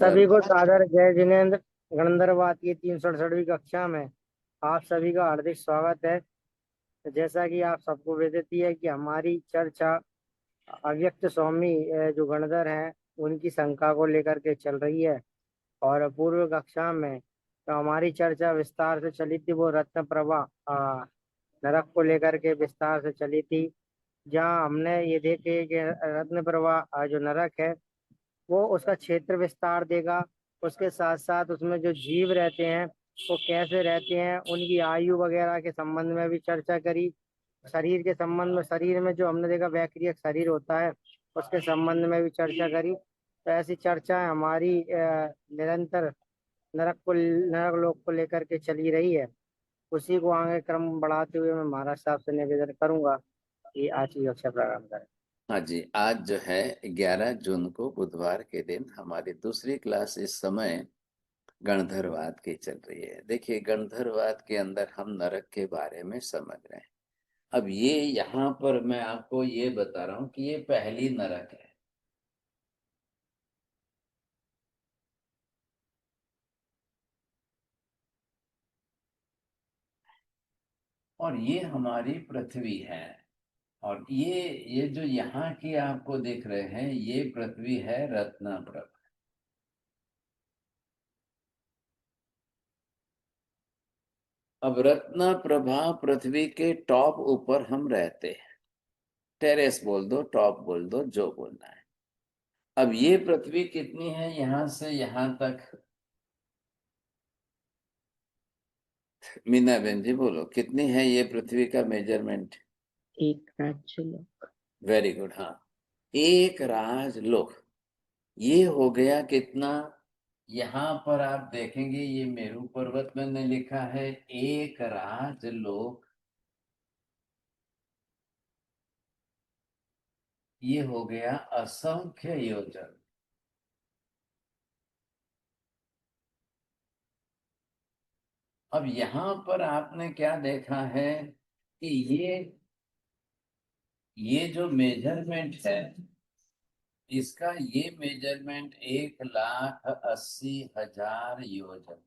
सभी को सादर जय जिनेन्द्र। गणधरवाद की 368वीं कक्षा में आप सभी का हार्दिक स्वागत है। जैसा कि आप सबको विदित ही है कि हमारी चर्चा अव्यक्त स्वामी जो गणधर हैं उनकी शंका को लेकर के चल रही है। और पूर्व कक्षा में तो हमारी चर्चा विस्तार से चली थी, वो रत्न प्रभा नरक को लेकर के विस्तार से चली थी। जहाँ हमने ये देखे कि रत्न प्रभा जो नरक है वो उसका क्षेत्र विस्तार देगा। उसके साथ साथ उसमें जो जीव रहते हैं वो कैसे रहते हैं, उनकी आयु वगैरह के संबंध में भी चर्चा करी। शरीर के संबंध में, शरीर में जो हमने देखा वैक्रियक शरीर होता है उसके संबंध में भी चर्चा करी। तो ऐसी चर्चा हमारी निरंतर नरक लोक को लेकर के चली रही है। उसी को आगे क्रम बढ़ाते हुए मैं महाराज साहब से निवेदन करूंगा कि आज की कक्षा प्रारंभ करें। हाँ जी, आज जो है 11 जून को बुधवार के दिन हमारी दूसरी क्लास इस समय गणधरवाद की चल रही है। देखिए, गणधरवाद के अंदर हम नरक के बारे में समझ रहे हैं। अब ये यहाँ पर मैं आपको ये बता रहा हूँ कि ये पहली नरक है। और ये हमारी पृथ्वी है। और ये जो यहाँ की आपको दिख रहे हैं, ये पृथ्वी है रत्नाप्रभ। अब रत्नाप्रभा पृथ्वी के टॉप ऊपर हम रहते हैं। टेरेस बोल दो, टॉप बोल दो, जो बोलना है। अब ये पृथ्वी कितनी है यहां से यहां तक? मीना बहन जी बोलो, कितनी है ये पृथ्वी का मेजरमेंट? एक राज्य लोग। Very good. हाँ, एक राजलोक। ये हो गया कितना? यहाँ पर आप देखेंगे ये मेरू पर्वत मैंने लिखा है एक राजलोक। ये हो गया असंख्य योजन। अब यहाँ पर आपने क्या देखा है कि ये जो मेजरमेंट है, इसका ये मेजरमेंट 1,80,000 योजन।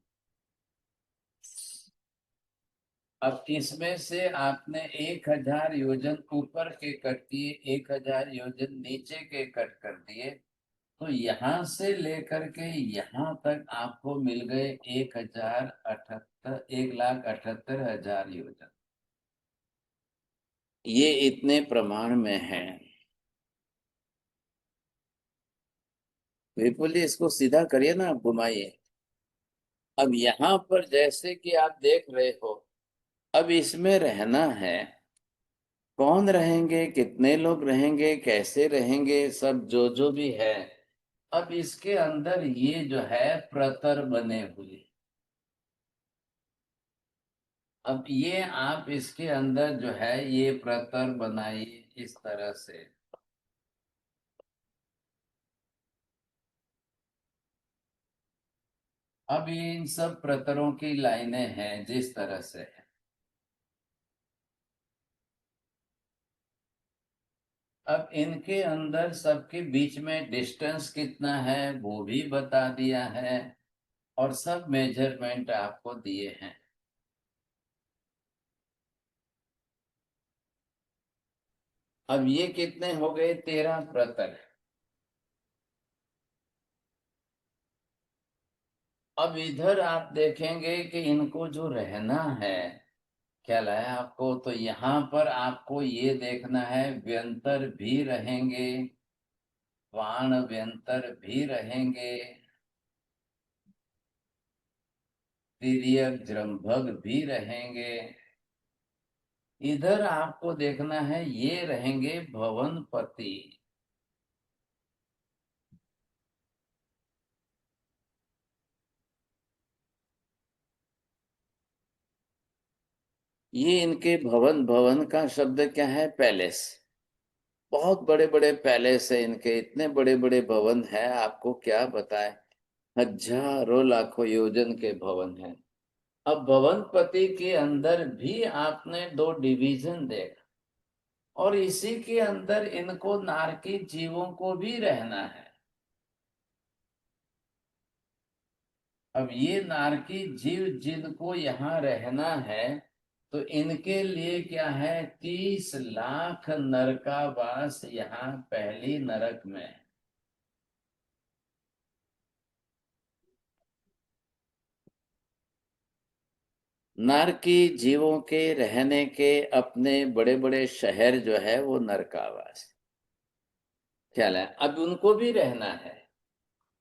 अब इसमें से आपने 1,000 योजन ऊपर के कट किए, 1,000 योजन नीचे के कट कर दिए, तो यहां से लेकर के यहां तक आपको मिल गए 1,78,000 योजन। ये इतने प्रमाण में है। विपुल जी, इसको सीधा करिए ना, आप घुमाइए। अब यहाँ पर जैसे कि आप देख रहे हो, अब इसमें रहना है। कौन रहेंगे, कितने लोग रहेंगे, कैसे रहेंगे, सब जो जो भी है। अब इसके अंदर ये जो है प्रतर बने हुए। अब ये आप इसके अंदर जो है ये प्रतर बनाइए इस तरह से। अब ये इन सब प्रतरों की लाइनें हैं जिस तरह से है। अब इनके अंदर सबके बीच में डिस्टेंस कितना है वो भी बता दिया है, और सब मेजरमेंट आपको दिए हैं। अब ये कितने हो गए? 13 प्रतर। अब इधर आप देखेंगे कि इनको जो रहना है, क्या लाया आपको, तो यहाँ पर आपको ये देखना है व्यंतर भी रहेंगे, वाण व्यंतर भी रहेंगे, तिर्यक जृंभक भी रहेंगे। इधर आपको देखना है ये रहेंगे भवनपति। ये इनके भवन, भवन का शब्द क्या है? पैलेस। बहुत बड़े बड़े पैलेस है इनके, इतने बड़े बड़े भवन है, आपको क्या बताए। हजारों लाखों योजन के भवन है। अब भवनपति के अंदर भी आपने 2 डिवीजन देखा, और इसी के अंदर इनको नारकी जीवों को भी रहना है। अब ये नारकी जीव जिनको यहाँ रहना है, तो इनके लिए क्या है, 30 लाख नरकावास यहाँ पहली नरक में है। नारकी जीवों के रहने के अपने बड़े बड़े शहर जो है वो नरकावास, ख्याल है। अब उनको भी रहना है।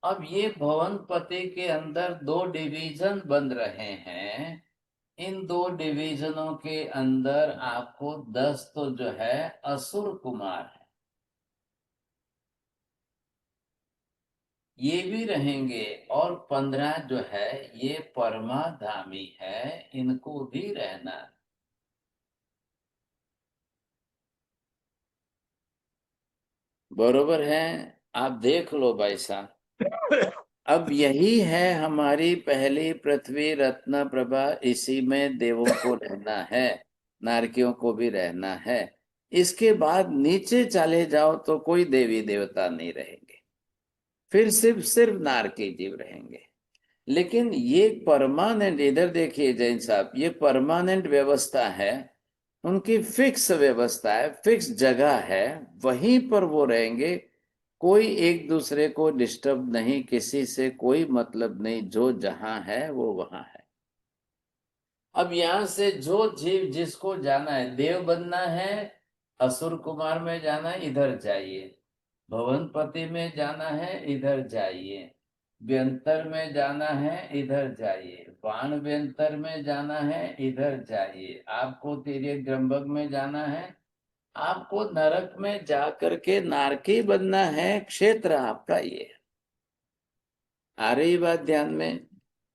अब ये भवनपति के अंदर 2 डिवीजन बन रहे हैं। इन 2 डिवीजनों के अंदर आपको 10 तो जो है असुर कुमार है, ये भी रहेंगे। और 15 जो है ये परमाधामी है, इनको भी रहना है। बरोबर है। आप देख लो भाई साहब। अब यही है हमारी पहली पृथ्वी रत्न प्रभा, इसी में देवों को रहना है, नारकियों को भी रहना है। इसके बाद नीचे चले जाओ तो कोई देवी देवता नहीं रहेंगे, फिर सिर्फ नारकी जीव रहेंगे। लेकिन ये परमानेंट, इधर देखिए जैन साहब, ये परमानेंट व्यवस्था है, उनकी फिक्स व्यवस्था है, फिक्स जगह है, वहीं पर वो रहेंगे। कोई एक दूसरे को डिस्टर्ब नहीं, किसी से कोई मतलब नहीं, जो जहां है वो वहां है। अब यहां से जो जीव जिसको जाना है, देव बनना है, असुर कुमार में जाना है, इधर जाइए। भवनपति में जाना है, इधर जाइए। व्यंतर में जाना है, इधर जाइए। बाण व्यंतर में जाना है, इधर जाइए। आपको तिर्यक ग्रंभक में जाना है, आपको नरक में जाकर के नारकी बनना है, क्षेत्र आपका ये है। आ रही बात ध्यान में?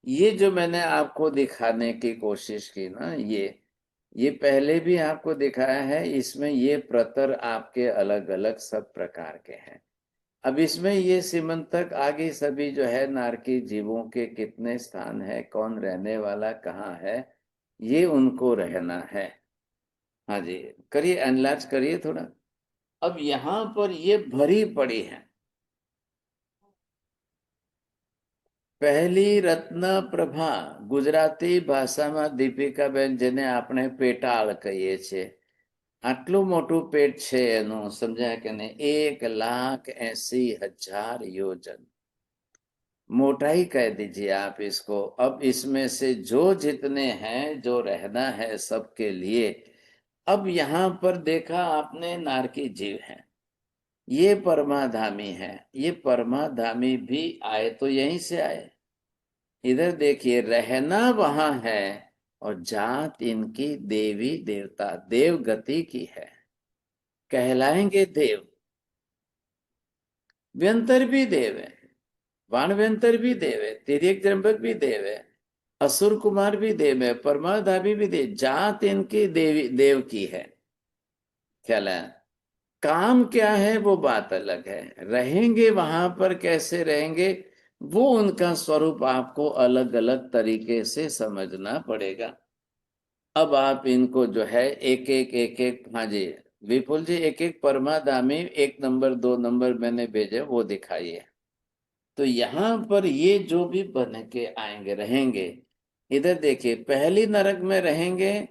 ये जो मैंने आपको दिखाने की कोशिश की ना, ये पहले भी आपको दिखाया है। इसमें ये प्रतर आपके अलग अलग सब प्रकार के हैं। अब इसमें ये सीमंतक आगे सभी जो है नारकी जीवों के कितने स्थान है, कौन रहने वाला कहाँ है, ये उनको रहना है। हाँ जी, करिए, एनालाइज करिए थोड़ा। अब यहाँ पर ये भरी पड़ी है। પહેલી રત્ન પ્રભા ગુજરાતી ભાષામાં દીપિકાબેન, જેને આપણે પેટાળ કહીએ છીએ, આટલું મોટું પેટ છે એનું, સમજાય કે નહીં? 1,80,000 યોજન मोटाई कह दीजिए आप इसको। अब इसमें से जो जितने हैं, जो रहना है सबके लिए। अब यहां पर देखा आपने, नारकी जीव है, ये परमाधामी है। ये परमाधामी भी आए तो यहीं से आए। इधर देखिए, रहना वहां है, और जात इनकी देवी देवता देव गति की है, कहलाएंगे देव। व्यंतर भी देव है, वाणव्यंतर भी देव है, तिर्यक त्र्यंबक भी देव है, असुर कुमार भी देव है, परमाधामी भी देव। जात इनकी देवी देव की है, ख्याल है। काम क्या है वो बात अलग है, रहेंगे वहां पर कैसे रहेंगे, वो उनका स्वरूप आपको अलग अलग तरीके से समझना पड़ेगा। अब आप इनको जो है एक एक, हाँ जी विपुल जी, एक एक परमादामी, 1 नंबर 2 नंबर मैंने भेजे, वो दिखाइए। तो यहाँ पर ये जो भी बन के आएंगे रहेंगे, इधर देखिए, पहली नरक में रहेंगे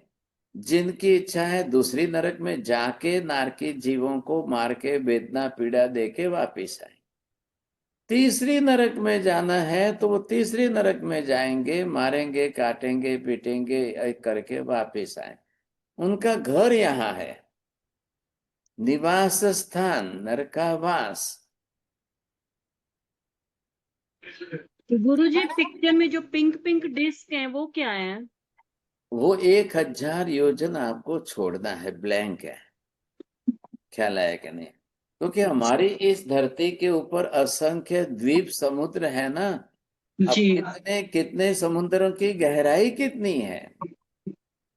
जिनकी इच्छा है दूसरी नरक में जाके नारकी जीवों को मार के वेदना पीड़ा दे के वापिस आए। तीसरी नरक में जाना है तो वो तीसरी नरक में जाएंगे, मारेंगे काटेंगे पीटेंगे करके वापिस आए। उनका घर यहाँ है, निवास स्थान नरकावास। तो गुरुजी, पिक्चर में जो पिंक पिंक डिस्क है वो क्या है? वो 1,000 योजन आपको छोड़ना है, ब्लैंक है, ख्याल आया कि नहीं? क्योंकि हमारी इस धरती के ऊपर असंख्य द्वीप समुद्र है ना। अब जी। कितने कितने समुद्रों की गहराई कितनी है,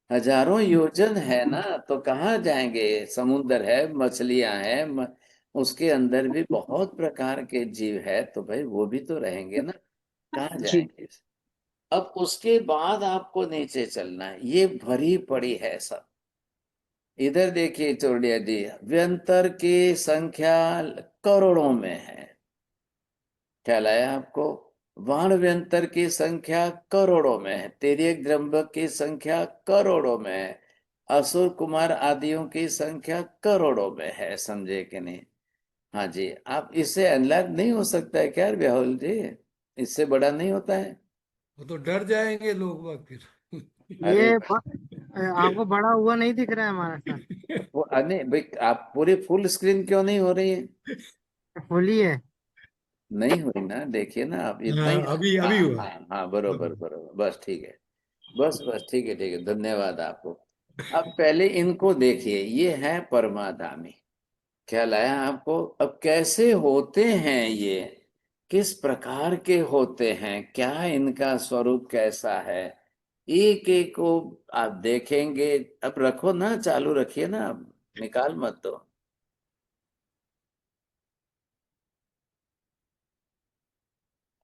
हजारों योजन है ना। तो कहाँ जाएंगे? समुद्र है, मछलियां हैं, उसके अंदर भी बहुत प्रकार के जीव है, तो भाई वो भी तो रहेंगे ना, कहाँ जी। जाएंगे? अब उसके बाद आपको नीचे चलना है, ये भरी पड़ी है सब। इधर देखिए चौड़िया जी, व्यंतर की संख्या करोड़ों में है, ख्याल आया आपको? वाणव्यंतर की संख्या करोड़ों में है, तिर्यक द्रंबक की संख्या करोड़ों में है, असुर कुमार आदियों की संख्या करोड़ों में है, समझे कि नहीं? हाँ जी, आप इससे एनलार्ज नहीं हो सकता है क्या राहुल जी? इससे बड़ा नहीं होता है? वो तो डर जाएंगे लोग बाग फिर। अरे आपको बड़ा हुआ नहीं दिख रहा है हमारा सर? वो अने भाई, आप पूरी फुल स्क्रीन क्यों नहीं हो रही है? होली है। नहीं हुई ना, देखिए ना आप, इतना ही। हाँ, अभी हाँ अभी हुआ। हाँ हाँ, बरोबर अब बरोबर, बस ठीक है। बस बस ठीक है, धन्यवाद आपको। अब पहले इनको देखिए, ये है परमाधामी, ख्याल आया आपको? अब कैसे होते हैं ये, किस प्रकार के होते हैं, क्या इनका स्वरूप कैसा है, एक एक को आप देखेंगे। अब रखो ना, चालू रखिए ना, अब निकाल मत दो।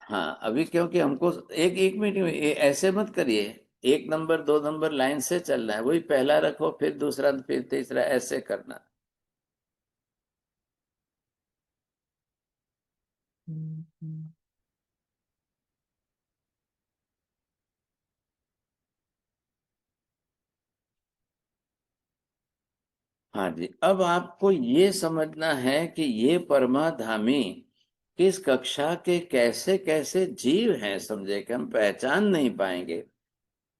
हाँ, अभी क्योंकि हमको एक एक मिनट में ऐसे मत करिए, एक नंबर दो नंबर लाइन से चलना है, वही पहला रखो फिर दूसरा फिर तीसरा, ऐसे करना। हाँ जी, अब आपको ये समझना है कि ये परमाधामी किस कक्षा के कैसे कैसे जीव हैं, समझे कि हम पहचान नहीं पाएंगे।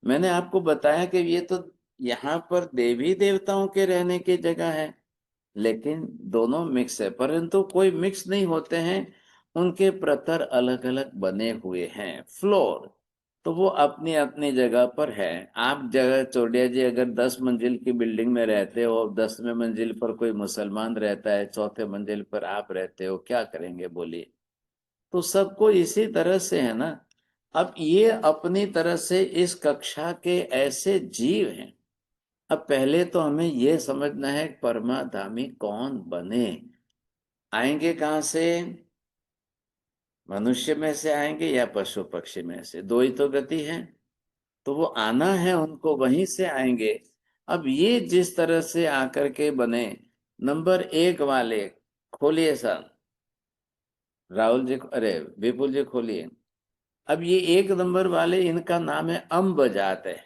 मैंने आपको बताया कि ये तो यहाँ पर देवी देवताओं के रहने की जगह है, लेकिन दोनों मिक्स है, परंतु कोई मिक्स नहीं होते हैं, उनके प्रतर अलग अलग बने हुए हैं, फ्लोर तो वो अपनी अपनी जगह पर है। आप जगह चौड़िया जी, अगर 10 मंजिल की बिल्डिंग में रहते हो, 10वें मंजिल पर कोई मुसलमान रहता है, चौथे मंजिल पर आप रहते हो, क्या करेंगे बोलिए? तो सबको इसी तरह से है ना। अब ये अपनी तरह से इस कक्षा के ऐसे जीव हैं। अब पहले तो हमें ये समझना है परमाधामी कौन बने, आएंगे कहां से? मनुष्य में से आएंगे या पशु पक्षी में से? दो ही तो गति है, तो वो आना है उनको, वहीं से आएंगे। अब ये जिस तरह से आकर के बने, नंबर 1 वाले खोलिए सर, राहुल जी, अरे विपुल जी खोलिए। अब ये 1 नंबर वाले, इनका नाम है अम्ब जात है,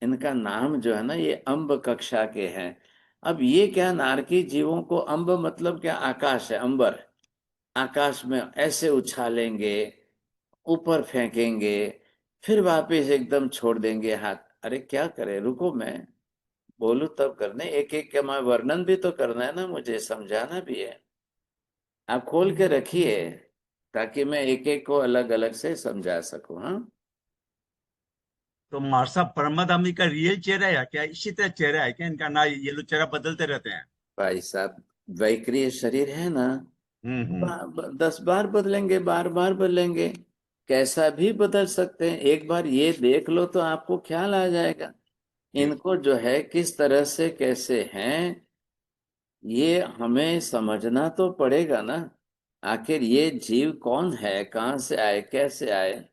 इनका नाम जो है ना, ये अम्ब कक्षा के हैं। अब ये क्या, नारकी जीवों को अम्ब मतलब क्या, आकाश है, अंबर, आकाश में ऐसे उछालेंगे, ऊपर फेंकेंगे, फिर वापस एकदम छोड़ देंगे हाथ। अरे क्या करे, रुको मैं बोलू तब करने, एक एक का मैं वर्णन भी तो करना है ना, मुझे समझाना भी है। आप खोल के रखिए ताकि मैं एक एक को अलग अलग से समझा सकूं। हाँ तो मार साहब, परमाधामी का रियल चेहरा है क्या? इसी तरह चेहरा है क्या इनका? ना ये लोग चेहरा बदलते रहते हैं? भाई साहब, वैक्रिय शरीर है ना, हम्म। 10 बार बदलेंगे, बार बार बदलेंगे, कैसा भी बदल सकते हैं। एक बार ये देख लो तो आपको ख्याल आ जाएगा इनको जो है किस तरह से कैसे हैं। ये हमें समझना तो पड़ेगा ना, आखिर ये जीव कौन है, कहाँ से आए, कैसे आए।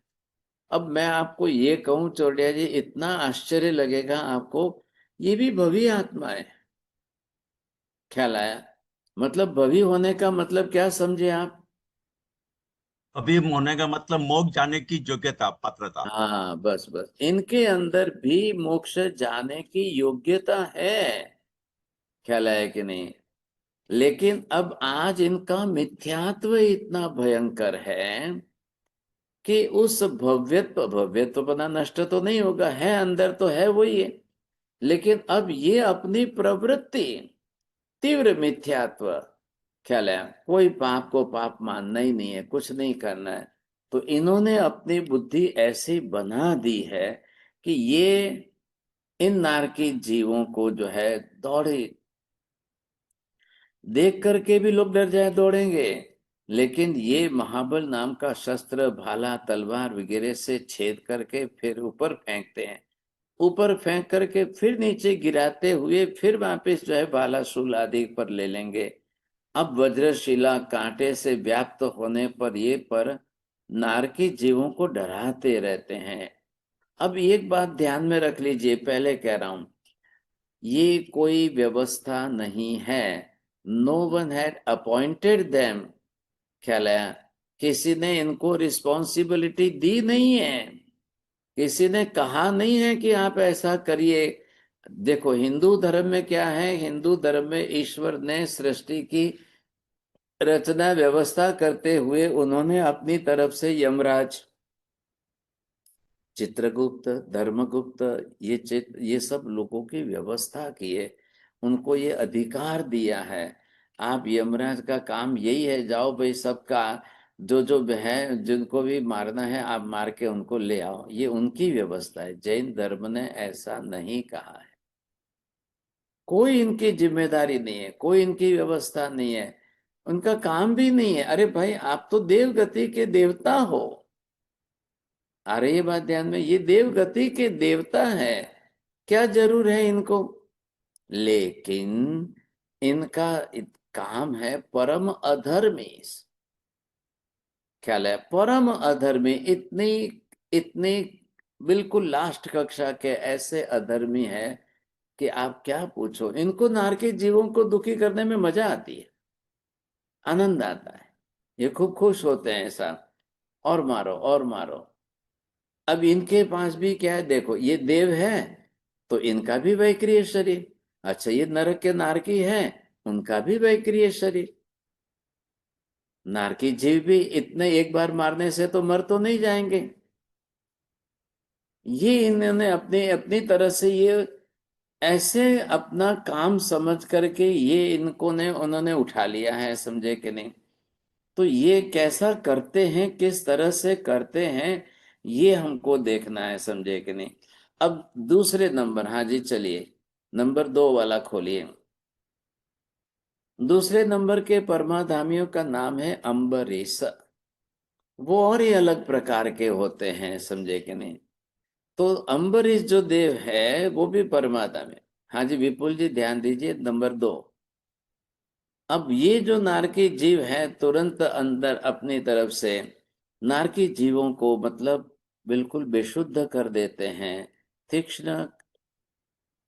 अब मैं आपको ये कहूं चौड़िया जी, इतना आश्चर्य लगेगा आपको, ये भी भवी आत्मा है। ख्याल आया? मतलब भवी होने का मतलब क्या समझे आप? अभी होने का मतलब मोक्ष जाने की योग्यता, पात्रता। हाँ बस बस, इनके अंदर भी मोक्ष जाने की योग्यता है। ख्याल आया कि नहीं? लेकिन अब आज इनका मिथ्यात्व इतना भयंकर है कि उस भव्यत्व, भव्यत्व बना नष्ट तो नहीं होगा, है अंदर तो है वही है, लेकिन अब ये अपनी प्रवृत्ति, तीव्र मिथ्यात्व, ख्याल है, कोई पाप को पाप मानना ही नहीं है, कुछ नहीं करना है, तो इन्होंने अपनी बुद्धि ऐसी बना दी है कि ये इन नारकी जीवों को जो है दौड़े, देख करके भी लोग डर जाए दौड़ेंगे, लेकिन ये महाबल नाम का शस्त्र, भाला, तलवार वगैरह से छेद करके फिर ऊपर फेंकते हैं, ऊपर फेंक करके फिर नीचे गिराते हुए फिर वापस जो है भाला शूल आदि पर ले लेंगे। अब वज्रशिला कांटे से व्याप्त होने पर ये पर नारकी जीवों को डराते रहते हैं। अब एक बात ध्यान में रख लीजिए, पहले कह रहा हूं, ये कोई व्यवस्था नहीं है, no one had appointed them. ख्याल आया? किसी ने इनको रिस्पॉन्सिबिलिटी दी नहीं है, किसी ने कहा नहीं है कि आप ऐसा करिए। देखो हिंदू धर्म में क्या है, हिंदू धर्म में ईश्वर ने सृष्टि की रचना व्यवस्था करते हुए उन्होंने अपनी तरफ से यमराज, चित्रगुप्त, धर्मगुप्त, ये सब लोगों की व्यवस्था की है, उनको ये अधिकार दिया है। आप यमराज का काम यही है, जाओ भाई सबका जो जो है जिनको भी मारना है आप मार के उनको ले आओ, ये उनकी व्यवस्था है। जैन धर्म ने ऐसा नहीं कहा है, कोई इनकी जिम्मेदारी नहीं है, कोई इनकी व्यवस्था नहीं है, उनका काम भी नहीं है। अरे भाई आप तो देव गति के देवता हो, आ रही है बात ध्यान में, ये देव गति के देवता है, क्या जरूर है इनको। लेकिन इनका काम है परम अधर्मी, ख्याल है, परम अधर्मी, इतनी इतनी बिल्कुल लास्ट कक्षा के ऐसे अधर्मी है कि आप क्या पूछो। इनको नारकी जीवों को दुखी करने में मजा आती है, आनंद आता है, ये खूब खुश होते हैं ऐसा, और मारो और मारो। अब इनके पास भी क्या है, देखो ये देव है तो इनका भी वैक्रिय शरीर, अच्छा ये नरक के नारकी है, उनका भी वैक्रिय शरीर। नारकी जीव भी इतने एक बार मारने से तो मर तो नहीं जाएंगे, ये इन्होंने अपने अपनी तरह से ये ऐसे अपना काम समझ करके ये इनको ने उन्होंने उठा लिया है, समझे कि नहीं। तो ये कैसा करते हैं, किस तरह से करते हैं, ये हमको देखना है, समझे कि नहीं। अब दूसरे नंबर, हाँ जी चलिए नंबर 2 वाला खोलिए। दूसरे नंबर के परमाधामियों का नाम है अम्बरीश, वो और ही अलग प्रकार के होते हैं, समझे कि नहीं। तो अम्बरीश जो देव है वो भी परमाधामी। हाँ जी विपुल जी ध्यान दीजिए, नंबर 2। अब ये जो नारकी जीव है तुरंत अंदर अपनी तरफ से नारकी जीवों को मतलब बिल्कुल बेशुद्ध कर देते हैं, तीक्ष्ण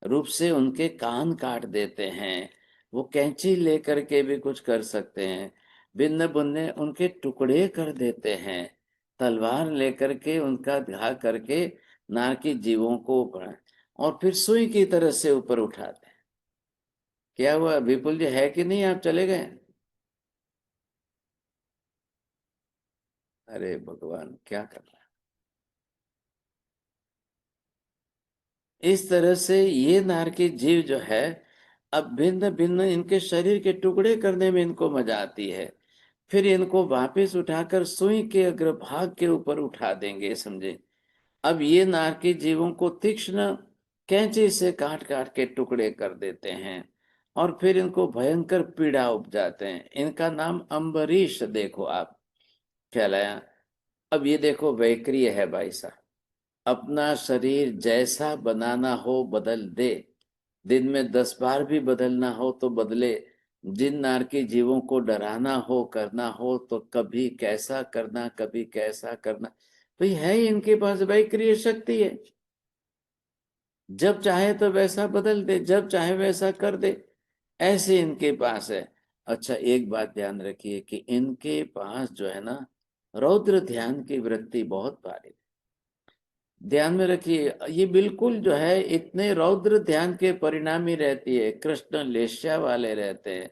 रूप से उनके कान काट देते हैं, वो कैंची लेकर के भी कुछ कर सकते हैं, भिन्न भिन्न उनके टुकड़े कर देते हैं, तलवार लेकर के उनका घा करके नारकी जीवों को और फिर सुई की तरह से ऊपर उठाते हैं। क्या हुआ विपुल जी, है कि नहीं, आप चले गए? अरे भगवान क्या कर रहा है। इस तरह से ये नारकी जीव जो है अब भिन्न भिन्न इनके शरीर के टुकड़े करने में इनको मजा आती है, फिर इनको वापस उठाकर सुई के अग्रभाग के ऊपर उठा देंगे, समझे। अब ये नारकी जीवों को तीक्ष्ण कैंची से काट काट के टुकड़े कर देते हैं और फिर इनको भयंकर पीड़ा उपजाते हैं। इनका नाम अम्बरीश देखो आप कहलाया। अब ये देखो वैक्रिय है भाई साहब, अपना शरीर जैसा बनाना हो बदल दे, दिन में 10 बार भी बदलना हो तो बदले, जिन नारकी जीवों को डराना हो करना हो तो कभी कैसा करना कभी कैसा करना। भाई है इनके पास वैक्रिय शक्ति है, जब चाहे तो वैसा बदल दे, जब चाहे वैसा कर दे, ऐसे इनके पास है। अच्छा एक बात ध्यान रखिए कि इनके पास जो है ना रौद्र ध्यान की वृत्ति बहुत भारी, ध्यान में रखिए। ये बिल्कुल जो है इतने रौद्र ध्यान के परिणामी रहती है, कृष्ण लेस्या वाले रहते हैं।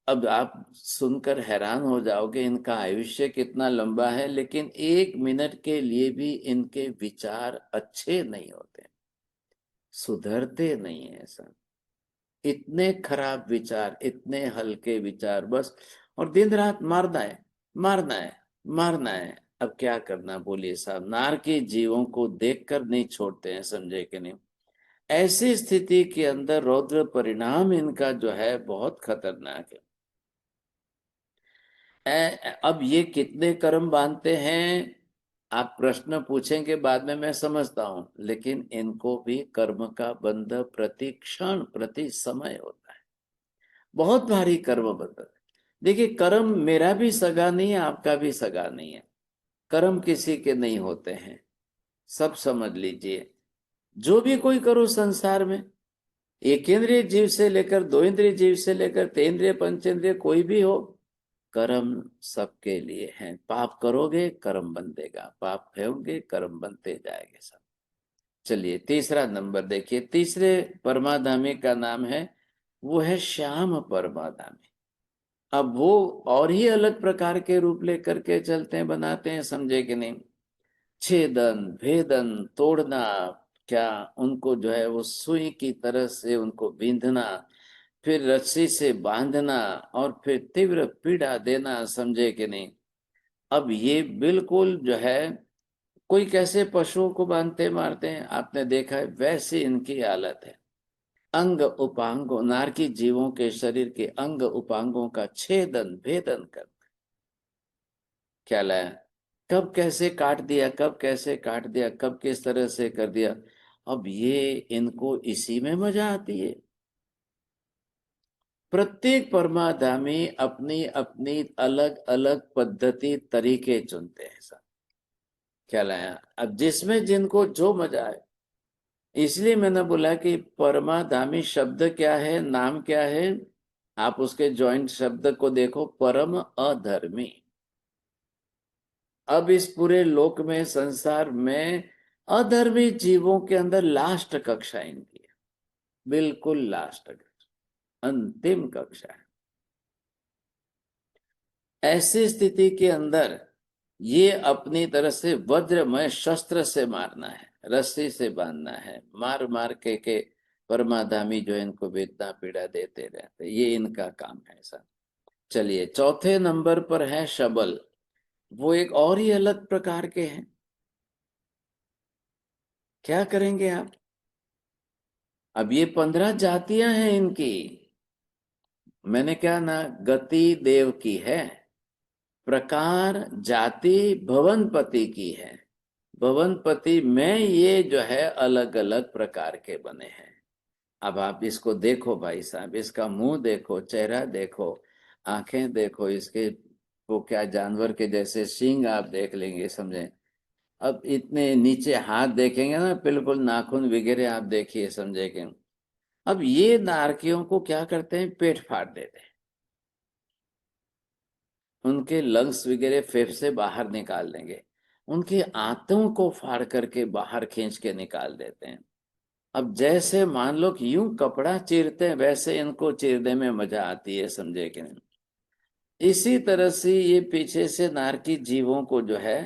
अब आप सुनकर हैरान हो जाओगे इनका आयुष्य कितना लंबा है, लेकिन 1 मिनट के लिए भी इनके विचार अच्छे नहीं होते, सुधरते नहीं है ऐसा। इतने खराब विचार, इतने हल्के विचार बस, और दिन रात मारना है मारना है मारना है। अब क्या करना बोलिए साहब, नारकी जीवों को देखकर नहीं छोड़ते हैं, समझे कि नहीं। ऐसी स्थिति के अंदर रौद्र परिणाम इनका जो है बहुत खतरनाक है। अब ये कितने कर्म बांधते हैं आप प्रश्न पूछेंगे बाद में, मैं समझता हूं, लेकिन इनको भी कर्म का बंध प्रति क्षण प्रति समय होता है, बहुत भारी कर्म बंधन। देखिए कर्म मेरा भी सगा नहीं है, आपका भी सगा नहीं है, कर्म किसी के नहीं होते हैं, सब समझ लीजिए। जो भी कोई करो संसार में, एक इंद्रिय जीव से लेकर 2 इंद्रिय जीव से लेकर 3 इंद्रिय 5 इंद्रिय कोई भी हो, कर्म सबके लिए हैं। पाप करोगे कर्म बंधेगा, पाप होंगे कर्म बनते जाएंगे सब। चलिए तीसरा नंबर देखिए, तीसरे परमाधामी का नाम है, वो है श्याम परमाधामी। अब वो और ही अलग प्रकार के रूप लेकर के चलते हैं, बनाते हैं, समझे कि नहीं। छेदन भेदन तोड़ना, क्या उनको जो है वो सुई की तरह से उनको बींधना, फिर रस्सी से बांधना और फिर तीव्र पीड़ा देना, समझे कि नहीं। अब ये बिल्कुल जो है, कोई कैसे पशुओं को बांधते मारते हैं आपने देखा है, वैसे इनकी हालत है। अंग उपांगों, नारकी जीवों के शरीर के अंग उपांगों का छेदन भेदन कर, क्या लाया, कब कैसे काट दिया, कब कैसे काट दिया, कब किस तरह से कर दिया। अब ये इनको इसी में मजा आती है। प्रत्येक परमाधामी अपनी अपनी अलग अलग पद्धति तरीके चुनते हैं सब, क्या लाया। अब जिसमें जिनको जो मजा है, इसलिए मैंने बोला कि परमाधामी शब्द क्या है, नाम क्या है, आप उसके जॉइंट शब्द को देखो, परम अधर्मी। अब इस पूरे लोक में, संसार में अधर्मी जीवों के अंदर लास्ट कक्षा इनकी है, बिल्कुल लास्ट कक्षा, अंतिम कक्षा है। ऐसी स्थिति के अंदर ये अपनी तरह से वज्रमय शस्त्र से मारना है, रस्सी से बांधना है, मार मार के परमाधामी जो इनको वेदना पीड़ा देते रहते, ये इनका काम है ऐसा। चलिए चौथे नंबर पर है शबल, वो एक और ही अलग प्रकार के हैं। क्या करेंगे आप। अब ये 15 जातियां हैं इनकी। मैंने क्या ना, गति देव की है, प्रकार जाति भवनपति की है। भवनपति में ये जो है अलग अलग प्रकार के बने हैं। अब आप इसको देखो भाई साहब, इसका मुंह देखो, चेहरा देखो, आंखें देखो, इसके वो क्या जानवर के जैसे सींग आप देख लेंगे, समझे। अब इतने नीचे हाथ देखेंगे ना, बिल्कुल नाखून वगैरह आप देखिए, समझे कि। अब ये नारकियों को क्या करते हैं, पेट फाड़ देते हैं, उनके लंग्स वगैरह फेफड़े बाहर निकाल देंगे, उनके आंतों को फाड़ करके बाहर खींच के निकाल देते हैं। अब जैसे मान लो कि यूं कपड़ा चीरते हैं, वैसे इनको चीरने में मजा आती है, समझे कि नहीं। इसी तरह से ये पीछे से नारकी जीवों को जो है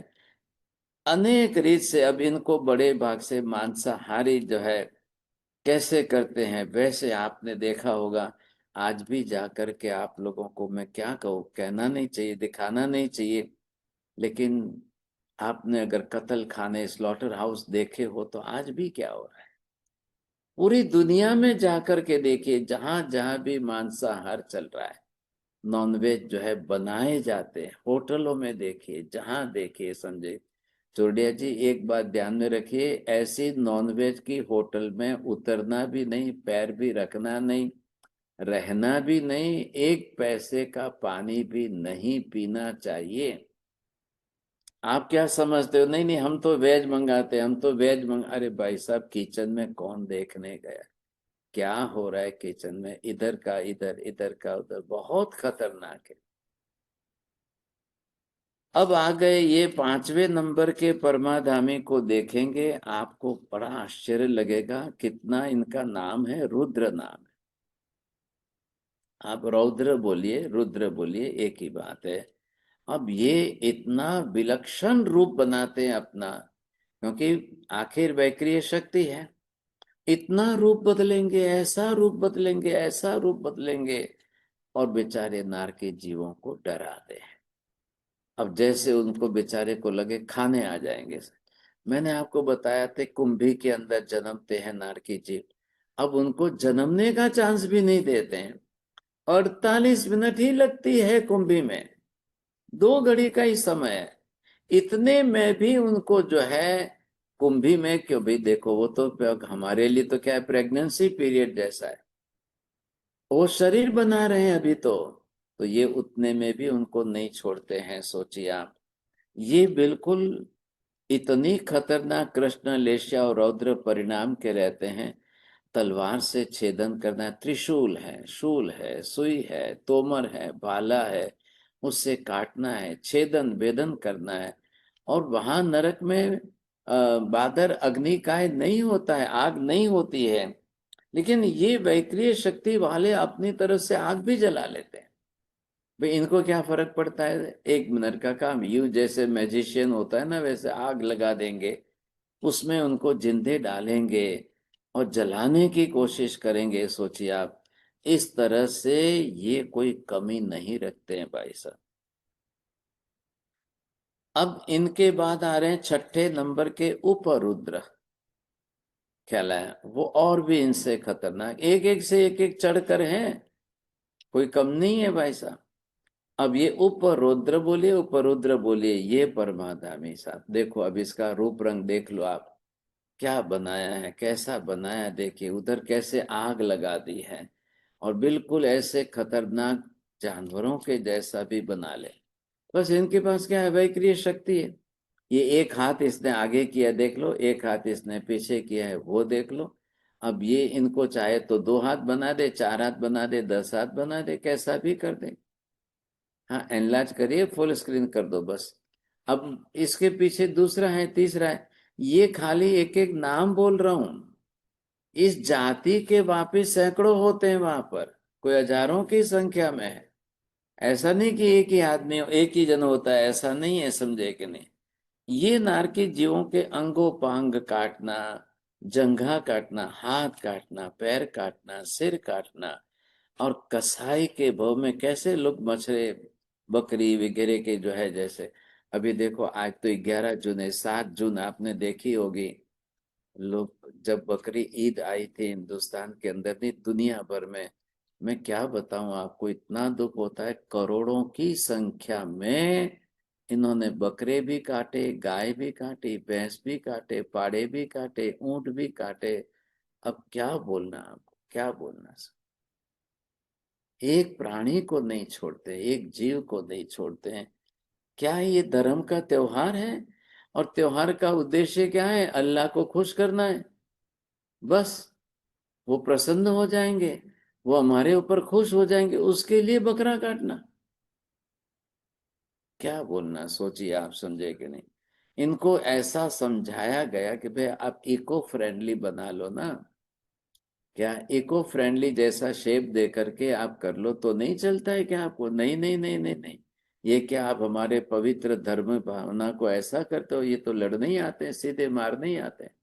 अनेक रीत से, अब इनको बड़े भाग से मांसाहारी जो है कैसे करते हैं, वैसे आपने देखा होगा। आज भी जा करके आप लोगों को मैं क्या कहूँ, कहना नहीं चाहिए, दिखाना नहीं चाहिए, लेकिन आपने अगर कत्ल खाने, स्लॉटर हाउस देखे हो तो आज भी क्या हो रहा है। पूरी दुनिया में जाकर के देखिए, जहां जहां भी मांसाहार चल रहा है, नॉनवेज जो है बनाए जाते हैं, होटलों में देखिए, जहां देखिए, समझे। चोरडिया जी एक बात ध्यान में रखिए, ऐसी नॉनवेज की होटल में उतरना भी नहीं, पैर भी रखना नहीं, रहना भी नहीं, एक पैसे का पानी भी नहीं पीना चाहिए। आप क्या समझते हो, नहीं नहीं हम तो वेज मंगाते हैं, हम तो वेज अरे भाई साहब, किचन में कौन देखने गया, क्या हो रहा है किचन में, इधर का इधर, इधर का उधर, बहुत खतरनाक है। अब आ गए ये 5वें नंबर के परमाधामी को देखेंगे, आपको बड़ा आश्चर्य लगेगा, कितना इनका नाम है, रुद्र नाम है। आप रौद्र बोलिए, रुद्र बोलिए, एक ही बात है। अब ये इतना विलक्षण रूप बनाते हैं अपना, क्योंकि आखिर वैक्रिय शक्ति है। इतना रूप बदलेंगे, ऐसा रूप बदलेंगे, ऐसा रूप बदलेंगे, और बेचारे नारकी जीवों को डराते हैं। अब जैसे उनको बेचारे को लगे खाने आ जाएंगे। मैंने आपको बताया थे, कुंभी के अंदर जन्मते हैं नारकी जीव, अब उनको जन्मने का चांस भी नहीं देते हैं। 48 मिनट ही लगती है कुंभी में, 2 घड़ी का ही समय है। इतने में भी उनको जो है कुंभी में, क्यों भाई देखो, वो तो हमारे लिए तो क्या है, प्रेगनेंसी पीरियड जैसा है, वो शरीर बना रहे हैं अभी तो ये उतने में भी उनको नहीं छोड़ते हैं, सोचिए आप। ये बिल्कुल इतनी खतरनाक कृष्ण लेश्या और रौद्र परिणाम के रहते हैं। तलवार से छेदन करना, त्रिशूल है, शूल है, सुई है, तोमर है, भाला है, उससे काटना है, छेदन भेदन करना है। और वहां नरक में बादर अग्निकाय नहीं होता है, आग नहीं होती है, लेकिन ये वैक्रिय शक्ति वाले अपनी तरफ से आग भी जला लेते हैं। भाई इनको क्या फर्क पड़ता है, 1 मिनट का काम, यू जैसे मैजिशियन होता है ना वैसे आग लगा देंगे, उसमें उनको जिंदे डालेंगे और जलाने की कोशिश करेंगे। सोचिए आप, इस तरह से ये कोई कमी नहीं रखते हैं भाई साहब। अब इनके बाद आ रहे हैं 6ठे नंबर के उपरुद्र ख्याल है, वो और भी इनसे खतरनाक, एक एक से एक एक चढ़कर हैं, कोई कम नहीं है भाई साहब। अब ये उपरुद्र बोलिए, उपरुद्र बोलिए, ये परमाधामी साहब देखो, अब इसका रूप रंग देख लो आप, क्या बनाया है, कैसा बनाया, देखिए उधर कैसे आग लगा दी है, और बिल्कुल ऐसे खतरनाक जानवरों के जैसा भी बना ले। बस इनके पास क्या है, वैक्रिय शक्ति है। ये एक हाथ इसने आगे किया देख लो, एक हाथ इसने पीछे किया है वो देख लो। अब ये इनको चाहे तो 2 हाथ बना दे, 4 हाथ बना दे, 10 हाथ बना दे, कैसा भी कर दे। हाँ, एनलार्ज करिए, फुल स्क्रीन कर दो बस। अब इसके पीछे दूसरा है, तीसरा है, ये खाली एक एक नाम बोल रहा हूं। इस जाति के वापिस सैकड़ों होते हैं वहां पर, कोई हजारों की संख्या में है। ऐसा नहीं कि एक ही आदमी, एक ही जन होता है, ऐसा नहीं है, समझे कि नहीं। ये नारकी जीवों के अंगोपांग काटना, जंघा काटना, हाथ काटना, पैर काटना, सिर काटना, और कसाई के भाव में कैसे लोग मछली बकरी वगैरह के जो है, जैसे अभी देखो आज तो 11 जून है, 7 जून आपने देखी होगी, लोग जब बकरी ईद आई थी हिंदुस्तान के अंदर नहीं दुनिया भर में, मैं क्या बताऊं आपको, इतना दुख होता है, करोड़ों की संख्या में इन्होंने बकरे भी काटे, गाय भी काटी, भैंस भी काटे, पाड़े भी काटे, ऊंट भी काटे। अब क्या बोलना आपको, क्या बोलना। एक प्राणी को नहीं छोड़ते, एक जीव को नहीं छोड़ते हैं। क्या ये धर्म का त्योहार है? और त्योहार का उद्देश्य क्या है? अल्लाह को खुश करना है बस। वो प्रसन्न हो जाएंगे, वो हमारे ऊपर खुश हो जाएंगे, उसके लिए बकरा काटना। क्या बोलना, सोचिए आप, समझे कि नहीं। इनको ऐसा समझाया गया कि भाई आप इको फ्रेंडली बना लो ना, क्या इको फ्रेंडली जैसा शेप दे करके आप कर लो तो नहीं चलता है क्या आपको? नहीं नहीं नहीं नहीं नहीं, ये क्या आप हमारे पवित्र धर्म भावना को ऐसा करते हो? ये तो लड़ने ही आते हैं, सीधे मारने ही आते हैं।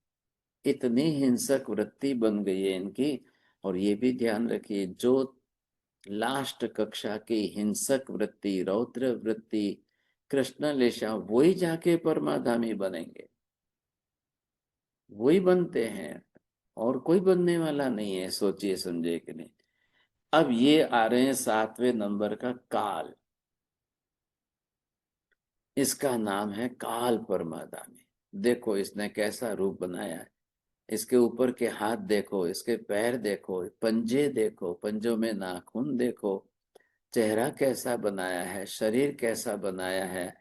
इतनी हिंसक वृत्ति बन गई है इनकी। और ये भी ध्यान रखिए, जो लास्ट कक्षा की हिंसक वृत्ति, रौद्र वृत्ति, कृष्ण लेशा, वही जाके परमाधामी बनेंगे, वही बनते हैं, और कोई बनने वाला नहीं है। सोचिए, समझे कि नहीं। अब ये आ रहे हैं 7वें नंबर का काल। इसका नाम है काल परमाधामी। देखो इसने कैसा रूप बनाया है, इसके ऊपर के हाथ देखो, इसके पैर देखो, पंजे देखो, पंजों में नाखून देखो, चेहरा कैसा बनाया है, शरीर कैसा बनाया है।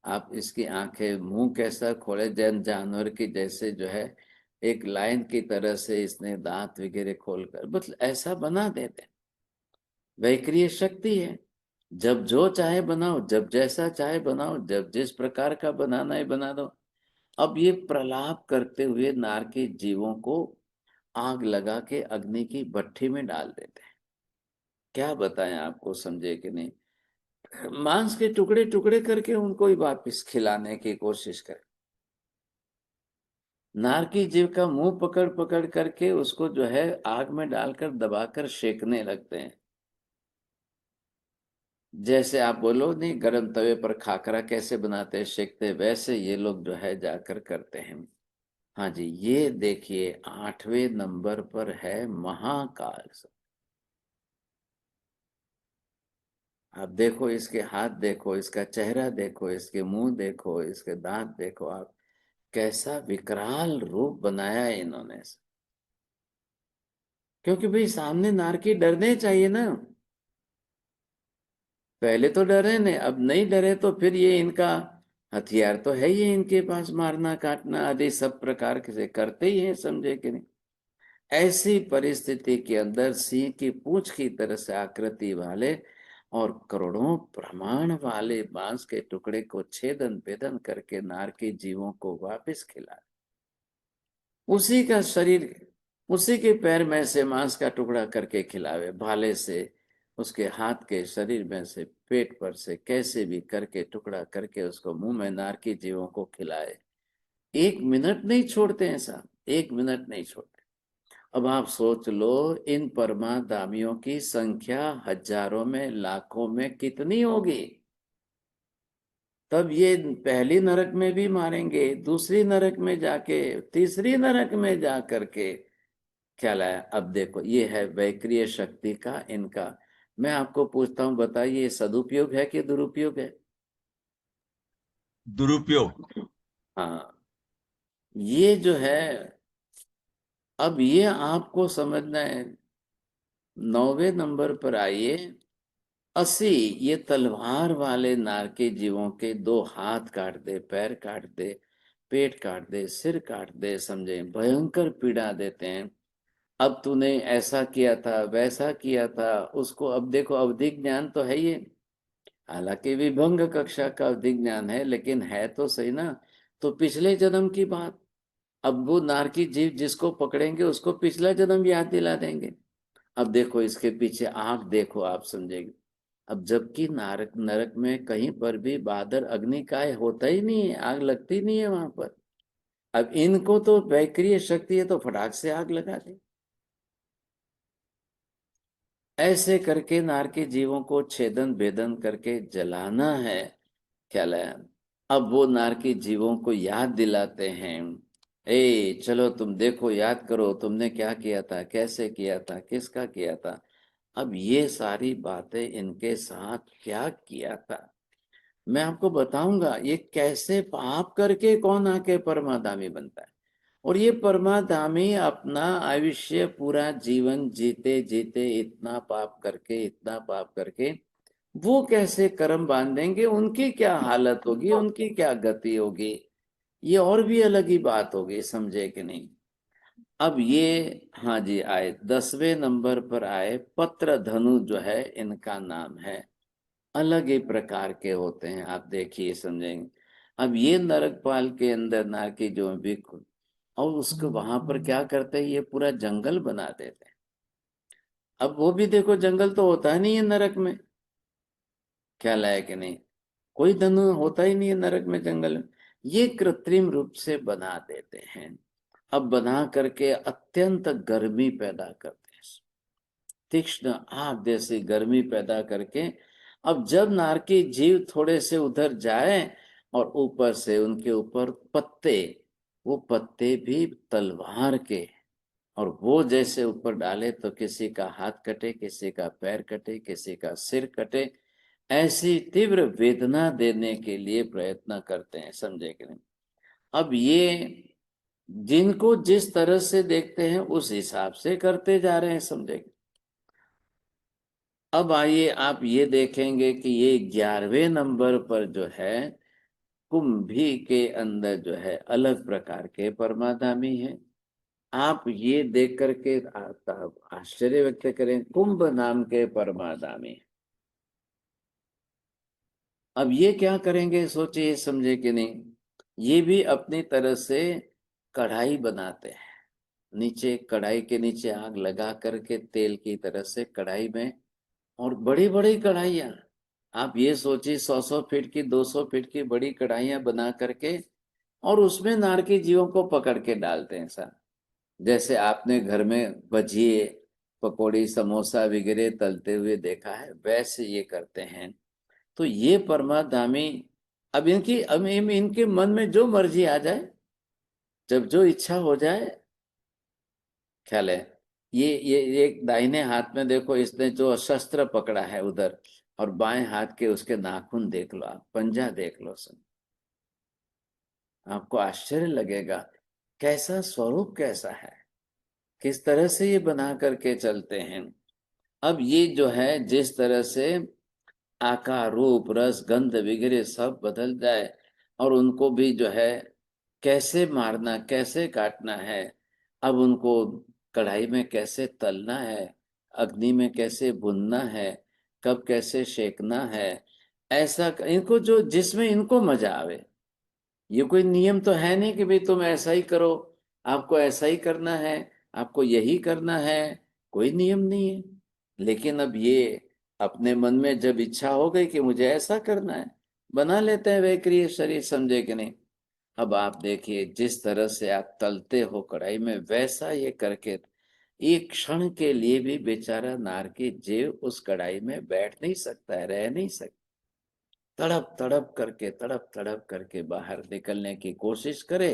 आप इसकी आंखें, मुंह कैसा खोले, जानवर की जैसे जो है, एक लाइन की तरह से इसने दांत वगैरह खोलकर, मतलब ऐसा बना देते। वैक्रिय शक्ति है, जब जो चाहे बनाओ, जब जैसा चाहे बनाओ, जब जिस प्रकार का बनाना है बना दो। अब ये प्रलाप करते हुए नार के जीवों को आग लगा के अग्नि की भट्ठी में डाल देते हैं। क्या बताएं आपको, समझे कि नहीं। मांस के टुकड़े टुकड़े करके उनको ही वापिस खिलाने की कोशिश करें। नार की जीव का मुंह पकड़ पकड़ करके उसको जो है आग में डालकर दबाकर सेकने लगते हैं। जैसे आप बोलो नहीं, गरम तवे पर खाकरा कैसे बनाते हैं, सेकते, वैसे ये लोग जो है जाकर करते हैं। हाँ जी, ये देखिए 8वें नंबर पर है महाकाल। आप देखो इसके हाथ देखो, इसका चेहरा देखो, इसके मुंह देखो, इसके दांत देखो आप, कैसा विकराल रूप बनाया है इन्होंने। क्योंकि भाई सामने नारकी डरने चाहिए ना। पहले तो डरे ने, अब नहीं डरे तो फिर ये इनका हथियार तो है ही इनके पास, मारना काटना आदि सब प्रकार से करते ही हैं, समझे कि नहीं। ऐसी परिस्थिति के अंदर सिंह की पूंछ की तरह से आकृति वाले और करोड़ों प्रमाण वाले मांस के टुकड़े को छेदन भेदन करके नारकी जीवों को वापस खिला, उसी का शरीर, उसी के पैर में से मांस का टुकड़ा करके खिलावे, भाले से, उसके हाथ के शरीर में से, पेट पर से, कैसे भी करके टुकड़ा करके उसको मुंह में नारकी जीवों को खिलाए। 1 मिनट नहीं छोड़ते हैं साहब, 1 मिनट नहीं छोड़ते। अब आप सोच लो, इन परमादामियों की संख्या हजारों में, लाखों में कितनी होगी। तब ये पहली नरक में भी मारेंगे, दूसरी नरक में जाके, तीसरी नरक में जा करके ख्याल आया। अब देखो, ये है वैक्रिय शक्ति का इनका। मैं आपको पूछता हूं, बताइए सदुपयोग है कि दुरुपयोग है? दुरुपयोग। हाँ, ये जो है, अब ये आपको समझना है। 9वें नंबर पर आइए। 80, ये तलवार वाले नारकी जीवों के 2 हाथ काट दे, पैर काट दे, पेट काट दे, सिर काट दे, समझे, भयंकर पीड़ा देते हैं। अब तूने ऐसा किया था, वैसा किया था, उसको, अब देखो अवधि ज्ञान तो है ये, हालांकि विभंग कक्षा का अवधि ज्ञान है, लेकिन है तो सही ना। तो पिछले जन्म की बात, अब वो नारकी जीव जिसको पकड़ेंगे उसको पिछला जन्म याद दिला देंगे। अब देखो इसके पीछे आंख देखो, आप समझेंगे। अब जबकि नरक नरक में कहीं पर भी बादर अग्निकाय होता ही नहीं है, आग लगती नहीं है वहां पर। अब इनको तो वैक्रिय शक्ति है, तो फटाक से आग लगा दे। ऐसे करके नारकी जीवों को छेदन भेदन करके जलाना है, ख्याल है। अब वो नारकी जीवों को याद दिलाते हैं, ए चलो तुम देखो, याद करो तुमने क्या किया था, कैसे किया था, किसका किया था। अब ये सारी बातें इनके साथ क्या किया था, मैं आपको बताऊंगा। ये कैसे पाप करके कौन आके परमाधामी बनता है, और ये परमाधामी अपना आयुष्य पूरा जीवन जीते जीते इतना पाप करके, इतना पाप करके वो कैसे कर्म बांधेंगे, उनकी क्या हालत होगी, उनकी क्या गति होगी, ये और भी अलग ही बात होगी, समझे कि नहीं। अब ये, हाँ जी, आए 10वें नंबर पर आए। पत्र धनु जो है इनका नाम है, अलग ही प्रकार के होते हैं, आप देखिए समझेंगे। अब ये नरकपाल के अंदर नारकी जो भी, और उसको वहां पर क्या करते हैं, ये पूरा जंगल बना देते हैं। अब वो भी देखो, जंगल तो होता नहीं है नरक में, ख्याल है कि नहीं, कोई धनु होता ही नहीं है नरक में, जंगल में। ये कृत्रिम रूप से बना देते हैं। अब बना करके अत्यंत गर्मी पैदा करते हैं, तीक्ष्ण आग जैसी गर्मी पैदा करके। अब जब नारकी जीव थोड़े से उधर जाए, और ऊपर से उनके ऊपर पत्ते, वो पत्ते भी तलवार के, और वो जैसे ऊपर डाले तो किसी का हाथ कटे, किसी का पैर कटे, किसी का सिर कटे, ऐसी तीव्र वेदना देने के लिए प्रयत्न करते हैं, समझे कि नहीं। अब ये जिनको जिस तरह से देखते हैं उस हिसाब से करते जा रहे हैं, समझे। अब आइए आप ये देखेंगे कि ये 11वें नंबर पर जो है, कुंभी के अंदर जो है अलग प्रकार के परमाधामी हैं। आप ये देख करके आश्चर्य व्यक्त करें, कुंभ नाम के परमाधामी। अब ये क्या करेंगे, सोचिए, समझे कि नहीं। ये भी अपनी तरह से कढ़ाई बनाते हैं, नीचे कढ़ाई के नीचे आग लगा करके तेल की तरह से कढ़ाई में, और बड़ी बड़ी कढ़ाइयाँ, आप ये सोचिए 100-100 फीट की, 200 फीट की बड़ी कढ़ाइयाँ बना करके, और उसमें नारकी जीवों को पकड़ के डालते हैं सर। जैसे आपने घर में भजिए, पकौड़ी, समोसा वगैरह तलते हुए देखा है, वैसे ये करते हैं। तो ये परमाधामी, अब इनके मन में जो मर्जी आ जाए, जब जो इच्छा हो जाए, ख्याल है। ये एक दाहिने हाथ में देखो, इसने जो शस्त्र पकड़ा है उधर, और बाएं हाथ के उसके नाखून देख लो, आप पंजा देख लो, सब आपको आश्चर्य लगेगा, कैसा स्वरूप कैसा है, किस तरह से ये बना करके चलते हैं। अब ये जो है जिस तरह से आकार, रूप, रस, गंध वगैरह सब बदल जाए, और उनको भी जो है कैसे मारना, कैसे काटना है, अब उनको कढ़ाई में कैसे तलना है, अग्नि में कैसे भुनना है, कब कैसे सेकना है, ऐसा इनको जो जिसमें इनको मजा आवे। ये कोई नियम तो है नहीं कि भाई तुम ऐसा ही करो, आपको ऐसा ही करना है, आपको यही करना है, कोई नियम नहीं है। लेकिन अब ये अपने मन में जब इच्छा हो गई कि मुझे ऐसा करना है, बना लेते हैं वे क्रिया शरीर, समझे कि नहीं। अब आप देखिए जिस तरह से आप तलते हो कढ़ाई में, वैसा ये करके एक क्षण के लिए भी बेचारा नारकी जीव उस कढ़ाई में बैठ नहीं सकता है, रह नहीं सकता। तड़प तड़प करके बाहर निकलने की कोशिश करे,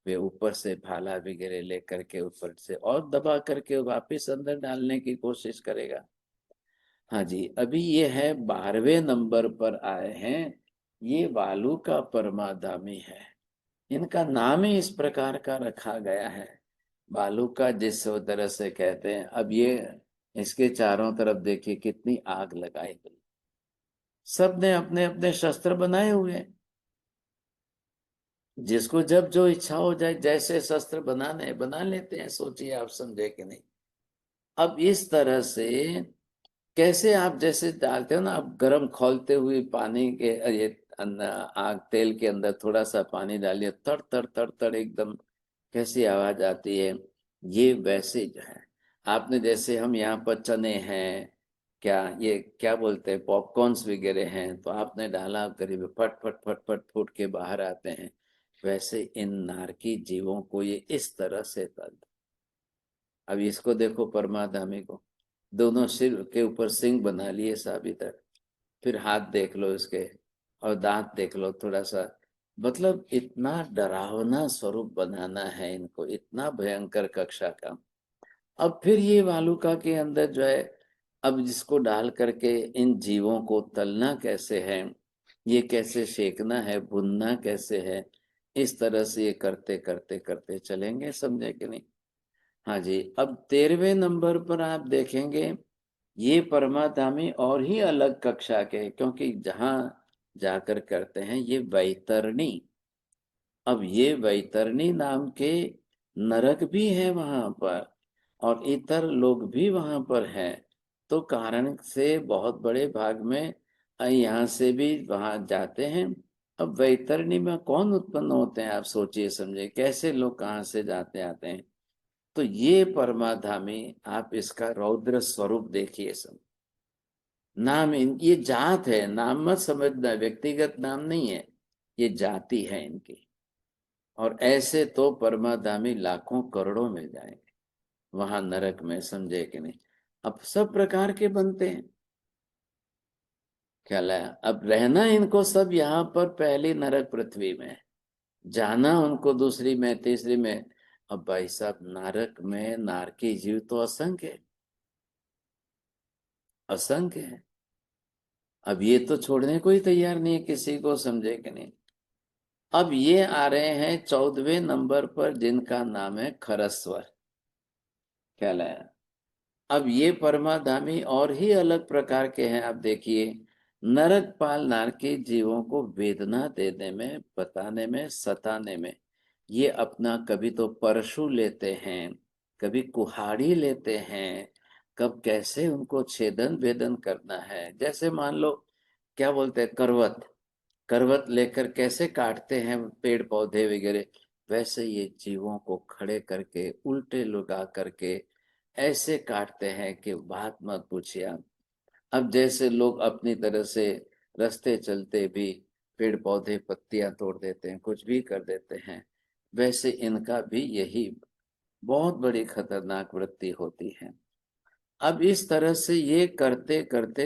वे ऊपर से भाला वगैरह लेकर के ऊपर से और दबा करके वापिस अंदर डालने की कोशिश करेगा। हाँ जी, अभी ये है 12वें नंबर पर आए हैं, ये वालू का परमाधामी है। इनका नाम ही इस प्रकार का रखा गया है, बालू का, जिस तरह से कहते हैं। अब ये इसके चारों तरफ देखिए कितनी आग लगाई गई, सब ने अपने अपने शस्त्र बनाए हुए हैं। जिसको जब जो इच्छा हो जाए, जैसे शस्त्र बनाने बना लेते हैं। सोचिए आप, समझे कि नहीं। अब इस तरह से कैसे आप जैसे डालते हो ना, आप गर्म खौलते हुए पानी के ये आग तेल के अंदर थोड़ा सा पानी डालिए, तड़ तड़ तड़ तड़ एकदम कैसी आवाज आती है। ये वैसे जो है, आपने जैसे हम यहाँ पर चने हैं, क्या ये क्या बोलते हैं, पॉपकॉर्न्स वगैरह हैं, तो आपने डाला करीब फट फट फट फट फूट के बाहर आते हैं। वैसे इन नारकी जीवों को ये इस तरह से तल। अब इसको देखो परमाधामी को, दोनों सिर के ऊपर सिंह बना लिए साबित है, फिर हाथ देख लो इसके और दांत देख लो थोड़ा सा। मतलब इतना डरावना स्वरूप बनाना है इनको, इतना भयंकर कक्षा का। अब फिर ये वालुका के अंदर जो है, अब जिसको डाल करके इन जीवों को तलना कैसे है, ये कैसे सेकना है, भुनना कैसे है, इस तरह से ये करते करते करते चलेंगे, समझे कि नहीं। हाँ जी, अब 13वें नंबर पर आप देखेंगे ये परमाधामी और ही अलग कक्षा के, क्योंकि जहां जाकर करते हैं ये वैतरणी। अब ये वैतरणी नाम के नरक भी है वहां पर, और इतर लोग भी वहां पर हैं। तो कारण से बहुत बड़े भाग में यहाँ से भी वहां जाते हैं। अब वैतरणी में कौन उत्पन्न होते हैं, आप सोचिए समझे, कैसे लोग कहाँ से जाते आते हैं। तो ये परमाधामी, आप इसका रौद्र स्वरूप देखिए सब। नाम ये जात है, नाम मत समझना, व्यक्तिगत नाम नहीं है, ये जाति है इनकी। और ऐसे तो परमाधामी लाखों करोड़ों मिल जाएंगे वहां नरक में, समझे कि नहीं। अब सब प्रकार के बनते हैं, क्या लाया। अब रहना इनको सब यहाँ पर पहली नरक पृथ्वी में, जाना उनको दूसरी में, तीसरी में। अब भाई साहब नरक में नारकी जीव तो असंख्य है, असंख्य है। अब ये तो छोड़ने को ही तैयार नहीं है किसी को, समझे कि नहीं। अब ये आ रहे हैं 14वें नंबर पर, जिनका नाम है खरस्वर, क्या लाया। अब ये परमाधामी और ही अलग प्रकार के हैं। आप देखिए, नरकपाल नारकी जीवों को वेदना देने में, बताने में, सताने में ये अपना कभी तो परशु लेते हैं, कभी कुहाड़ी लेते हैं, कब कैसे उनको छेदन भेदन करना है। जैसे मान लो क्या बोलते हैं, करवत, करवत लेकर कैसे काटते हैं पेड़ पौधे वगैरह, वैसे ये जीवों को खड़े करके उल्टे लगा करके ऐसे काटते हैं कि बात मत पूछिए आप। अब जैसे लोग अपनी तरह से रास्ते चलते भी पेड़ पौधे पत्तियां तोड़ देते हैं, कुछ भी कर देते हैं, वैसे इनका भी यही बहुत बड़ी खतरनाक वृत्ति होती है। अब इस तरह से ये करते करते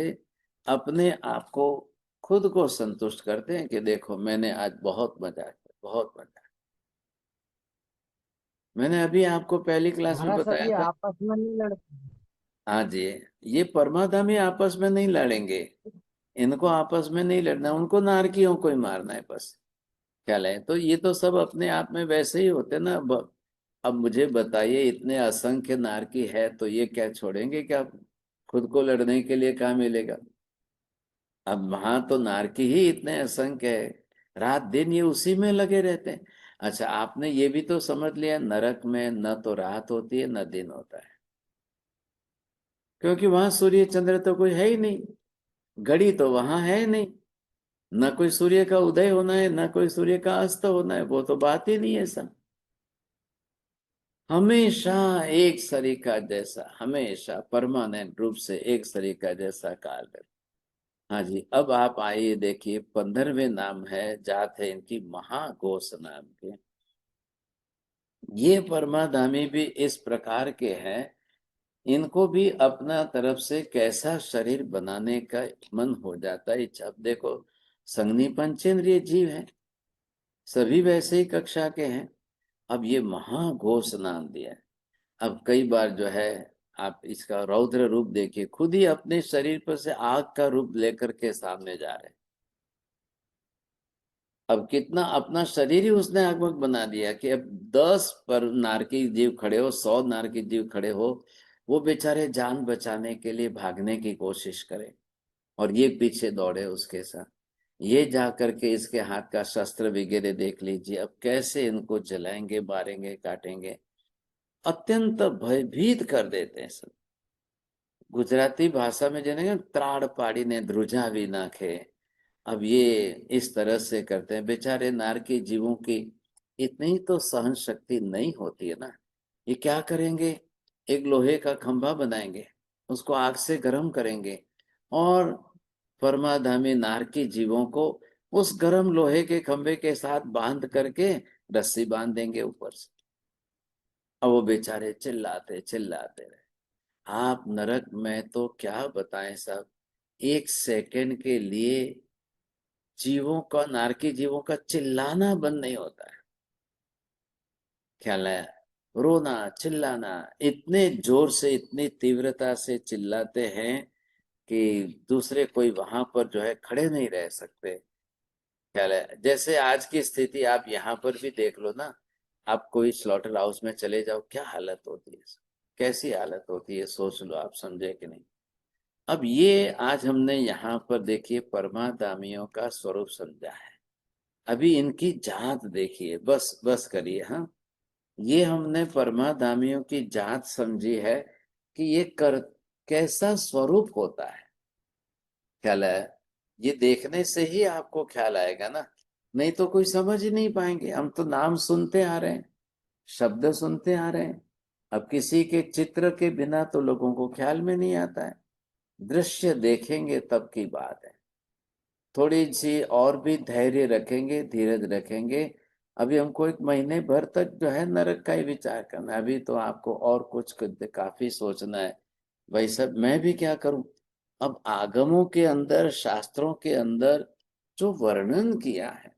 अपने आप को, खुद को संतुष्ट करते हैं कि देखो मैंने आज बहुत मजा किया, बहुत मजा। मैंने अभी आपको पहली क्लास में महाराज सब बताया ये था। आपस में नहीं लड़ते। हाँ जी, ये परमाधामी आपस में नहीं लड़ेंगे, इनको आपस में नहीं लड़ना, उनको नारकियों को ही मारना है बस, क्या है। तो ये तो सब अपने आप में वैसे ही होते ना। अब मुझे बताइए, इतने असंख्य नारकी है तो ये क्या छोड़ेंगे क्या, खुद को लड़ने के लिए कहाँ मिलेगा। अब वहां तो नारकी ही इतने असंख्य है, रात दिन ये उसी में लगे रहते हैं। अच्छा, आपने ये भी तो समझ लिया, नरक में न तो रात होती है न दिन होता है, क्योंकि वहां सूर्य चंद्र तो कोई है ही नहीं। घड़ी तो वहां है नहीं, न कोई सूर्य का उदय होना है, न कोई सूर्य का अस्त होना है, वो तो बात ही नहीं है सब। हमेशा एक सरीका जैसा, हमेशा परमानेंट रूप से एक सरीका जैसा काल है। हाँ जी, अब आप आइए देखिए 15वें नाम है, जात है इनकी महाघोष नाम के। ये परमाधामी भी इस प्रकार के हैं, इनको भी अपना तरफ से कैसा शरीर बनाने का मन हो जाता है। अब देखो संगनी पंचेंद्रिय जीव है, सभी वैसे ही कक्षा के हैं। अब ये महाघोष नाम दिया है। अब कई बार जो है आप इसका रौद्र रूप देखिए, खुद ही अपने शरीर पर से आग का रूप लेकर के सामने जा रहे हैं। अब कितना अपना शरीर ही उसने आगमक बना दिया कि अब 10 पर नारकी जीव खड़े हो, 100 नारकी जीव खड़े हो, वो बेचारे जान बचाने के लिए भागने की कोशिश करें और ये पीछे दौड़े उसके साथ। ये जा करके इसके हाथ का शस्त्र वगैरह देख लीजिए, अब कैसे इनको जलाएंगे, मारेंगे, काटेंगे, अत्यंत भयभीत कर देते हैं सब। गुजराती भाषा में जानेंगे, त्राड़ पाड़ी ने ध्रुजा भी नाखे। अब ये इस तरह से करते हैं। बेचारे नारकी जीवों की इतनी तो सहन शक्ति नहीं होती है ना। ये क्या करेंगे, एक लोहे का खंभा बनाएंगे, उसको आग से गर्म करेंगे और परमाधामी नारकी जीवों को उस गर्म लोहे के खंभे के साथ बांध करके रस्सी बांध देंगे ऊपर से। अब वो बेचारे चिल्लाते चिल्लाते रहे। आप नरक में तो क्या बताएं साहब, 1 सेकंड के लिए जीवों का, नारकी जीवों का चिल्लाना बंद नहीं होता है। ख्याल है, रोना चिल्लाना, इतने जोर से इतनी तीव्रता से चिल्लाते हैं कि दूसरे कोई वहां पर जो है खड़े नहीं रह सकते। ख्याल है, जैसे आज की स्थिति आप यहाँ पर भी देख लो ना, आप कोई स्लॉटर हाउस में चले जाओ, क्या हालत होती है, कैसी हालत होती है, सोच लो आप, समझे कि नहीं। अब ये आज हमने यहाँ पर देखिए परमादामियों का स्वरूप समझा है। अभी इनकी जात देखिए, बस बस करिए। हाँ, ये हमने परमाधामियों की जात समझी है कि ये कर कैसा स्वरूप होता है। ख्याल है, ये देखने से ही आपको ख्याल आएगा ना, नहीं तो कोई समझ ही नहीं पाएंगे। हम तो नाम सुनते आ रहे हैं, शब्द सुनते आ रहे हैं, अब किसी के चित्र के बिना तो लोगों को ख्याल में नहीं आता है। दृश्य देखेंगे तब की बात है। थोड़ी सी और भी धैर्य रखेंगे, धीरज रखेंगे। अभी हमको 1 महीने भर तक जो है नरक का ही विचार करना है। अभी तो आपको और कुछ काफी सोचना है। भाई साहब, मैं भी क्या करूं। अब आगमों के अंदर, शास्त्रों के अंदर जो वर्णन किया है,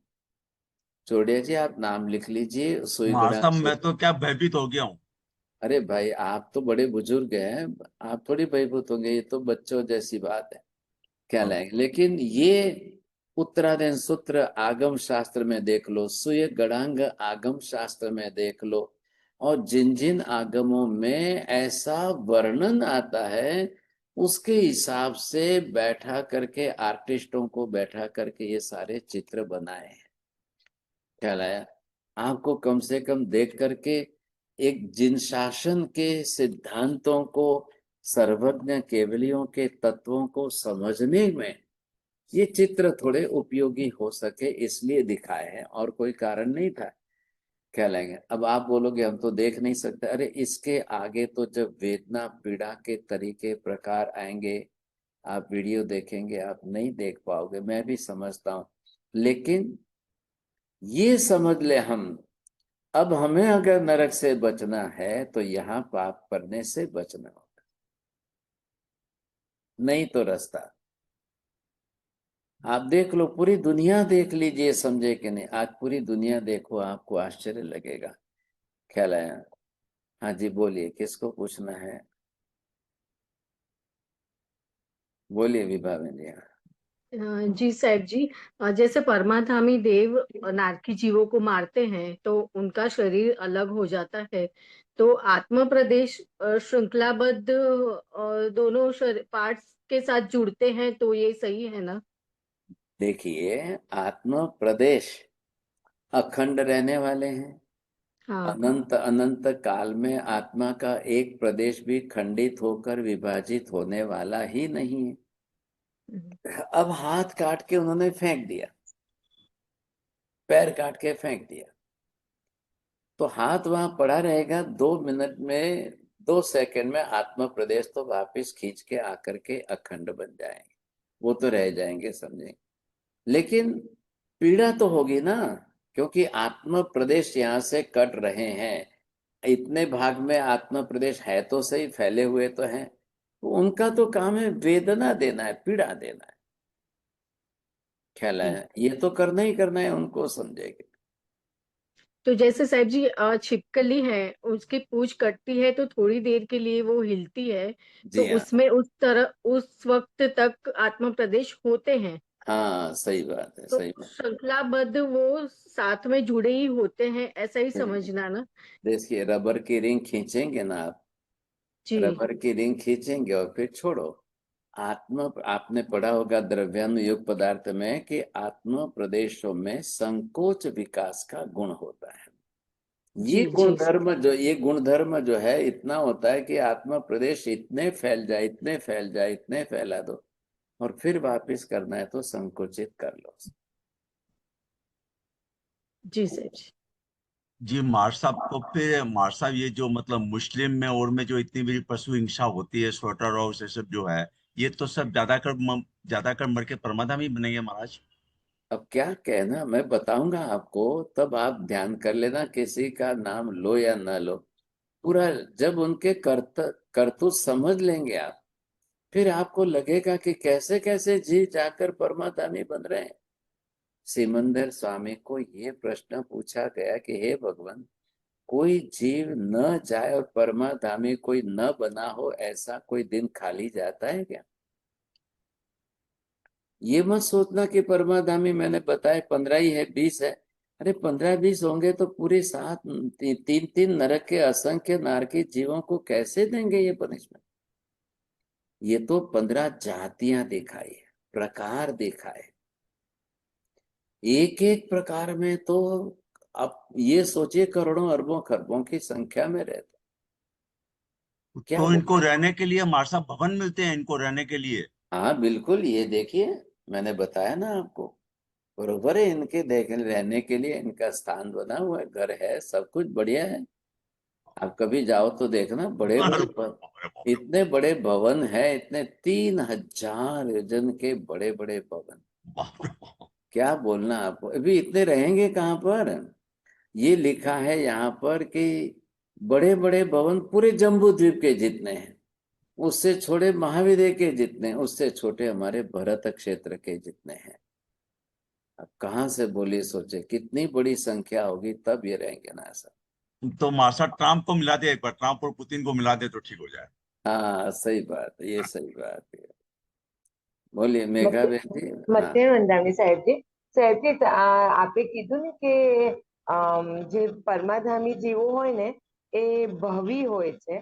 चौड़िया जी आप नाम लिख लीजिए, सुईगड़ा महाराज मैं तो क्या भयभीत हो गया हूँ। अरे भाई, आप तो बड़े बुजुर्ग हैं, आप थोड़ी भयभूत होंगे, ये तो बच्चों जैसी बात है। क्या लाएंगे, लेकिन ये उत्तरायण सूत्र आगम शास्त्र में देख लो, सुय गणांग आगम शास्त्र में देख लो, और जिन जिन आगमों में ऐसा वर्णन आता है उसके हिसाब से बैठा करके आर्टिस्टों को बैठा करके ये सारे चित्र बनाए हैं। ख्याल आया आपको, कम से कम देख करके एक जिन शासन के सिद्धांतों को, सर्वज्ञ केवलियों के तत्वों को समझने में ये चित्र थोड़े उपयोगी हो सके इसलिए दिखाए हैं, और कोई कारण नहीं था। क्या लेंगे, अब आप बोलोगे हम तो देख नहीं सकते। अरे इसके आगे तो जब वेदना पीड़ा के तरीके प्रकार आएंगे, आप वीडियो देखेंगे, आप नहीं देख पाओगे, मैं भी समझता हूं। लेकिन ये समझ ले हम, अब हमें अगर नरक से बचना है तो यहाँ पाप करने से बचना होगा, नहीं तो रास्ता। आप देख लो, पूरी दुनिया देख लीजिए, समझे कि नहीं। आज पूरी दुनिया देखो, आपको आश्चर्य लगेगा। ख्याल आया। हाँ जी बोलिए, किसको पूछना है, बोलिए विभा बहन जी। हाँ। जी साहब जी, जैसे परमाधामी देव नारकी जीवों को मारते हैं तो उनका शरीर अलग हो जाता है, तो आत्म प्रदेश श्रृंखलाबद्ध दोनों पार्ट्स के साथ जुड़ते हैं, तो ये सही है ना? देखिए, आत्म प्रदेश अखंड रहने वाले हैं। हाँ। अनंत अनंत काल में आत्मा का एक प्रदेश भी खंडित होकर विभाजित होने वाला ही नहीं है। अब हाथ काट के उन्होंने फेंक दिया, पैर काट के फेंक दिया, तो हाथ वहां पड़ा रहेगा। 2 मिनट में, 2 सेकंड में आत्मा प्रदेश तो वापिस खींच के आकर के अखंड बन जाएंगे, वो तो रह जाएंगे, समझेंगे। लेकिन पीड़ा तो होगी ना, क्योंकि आत्मा प्रदेश यहाँ से कट रहे हैं। इतने भाग में आत्मा प्रदेश है तो सही, फैले हुए तो हैं, तो उनका तो काम है वेदना देना है, पीड़ा देना है, ख्याल है, ये तो करना ही करना है उनको, समझेंगे। तो जैसे साहब जी छिपकली है, उसकी पूंछ कटती है तो थोड़ी देर के लिए वो हिलती है, तो जी हाँ, उसमें उस वक्त तक आत्म प्रदेश होते हैं, हाँ सही बात है, तो सही बात। श्रृंखलाबद्ध वो साथ में जुड़े ही होते हैं, ऐसा ही समझना ना। देखिए, रबर की रिंग खींचेंगे ना आप, जी रबर की रिंग खींचेंगे और फिर छोड़ो। आत्मा, आपने पढ़ा होगा द्रव्यानुयुक्त पदार्थ में कि आत्मा प्रदेशों में संकोच विकास का गुण होता है। जी जी ये गुणधर्म जो है इतना होता है कि आत्मा प्रदेश इतने फैल जाए, इतने फैल जाए, इतने फैला दो, और फिर वापिस करना है तो संकुचित कर लो। जी साहब जी। जी मार साहब, तो फिर मार साहब ये जो मतलब मुस्लिम में और में जो इतनी बड़ी पशु हिंसा होती है, स्लॉटर हाउस, ये सब जो है, ये तो सब ज्यादातर मर के परमाधामी बनेंगे महाराज। अब क्या कहना, मैं बताऊंगा आपको, तब आप ध्यान कर लेना, किसी का नाम लो या ना लो। पूरा जब उनके करतूत समझ लेंगे आप, फिर आपको लगेगा कि कैसे कैसे जी जाकर परमाधामी बन रहे हैं। सिमंदर स्वामी को ये प्रश्न पूछा गया कि हे भगवान, कोई जीव न जाए और परमाधामी कोई न बना हो, ऐसा कोई दिन खाली जाता है क्या? ये मत सोचना कि परमाधामी मैंने बताए 15 ही है, 20 है। अरे 15-20 होंगे तो पूरे 3-3 नरक के असंख्य नारकी जीवों को कैसे देंगे ये पनिशमेंट? ये तो 15 जातियां दिखाई है, प्रकार दिखाए, एक एक प्रकार में तो आप ये सोचिए करोड़ों अरबों खरबों की संख्या में रहते, क्या तो हो। इनको रहने के लिए मार साहब भवन मिलते हैं इनको रहने के लिए? हाँ बिल्कुल, ये देखिए, मैंने बताया ना आपको, बरोबर है, इनके देखने रहने के लिए इनका स्थान बना हुआ है, घर है, सब कुछ बढ़िया है। आप कभी जाओ तो देखना, बड़े अरे बड़े बाप रे बाप रे इतने बड़े भवन है, इतने 3000 जन के बड़े बड़े भवन, बाप रे बाप। क्या बोलना आपको। अभी इतने रहेंगे कहाँ पर? ये लिखा है यहाँ पर कि बड़े बड़े भवन पूरे जम्बू द्वीप के जितने हैं, उससे छोटे महावीर के जितने, उससे छोटे हमारे भरत क्षेत्र के जितने हैं। अब कहाँ से बोली, सोचे कितनी बड़ी संख्या होगी, तब ये रहेंगे ना ऐसा। तो मार साहब ट्रम्प को मिला दे, एक बार ट्रम्प और पुतिन को मिला दे तो ठीक हो जाए। हाँ सही बात है, ये सही बात है। बोलिए मेघा મતે બેન जी। हाँ મતે વંદામી સાહેબજી સાહેબજી આપે કીધું ને કે જે પરમાધામી જીવો હોય ને એ ભવી હોય છે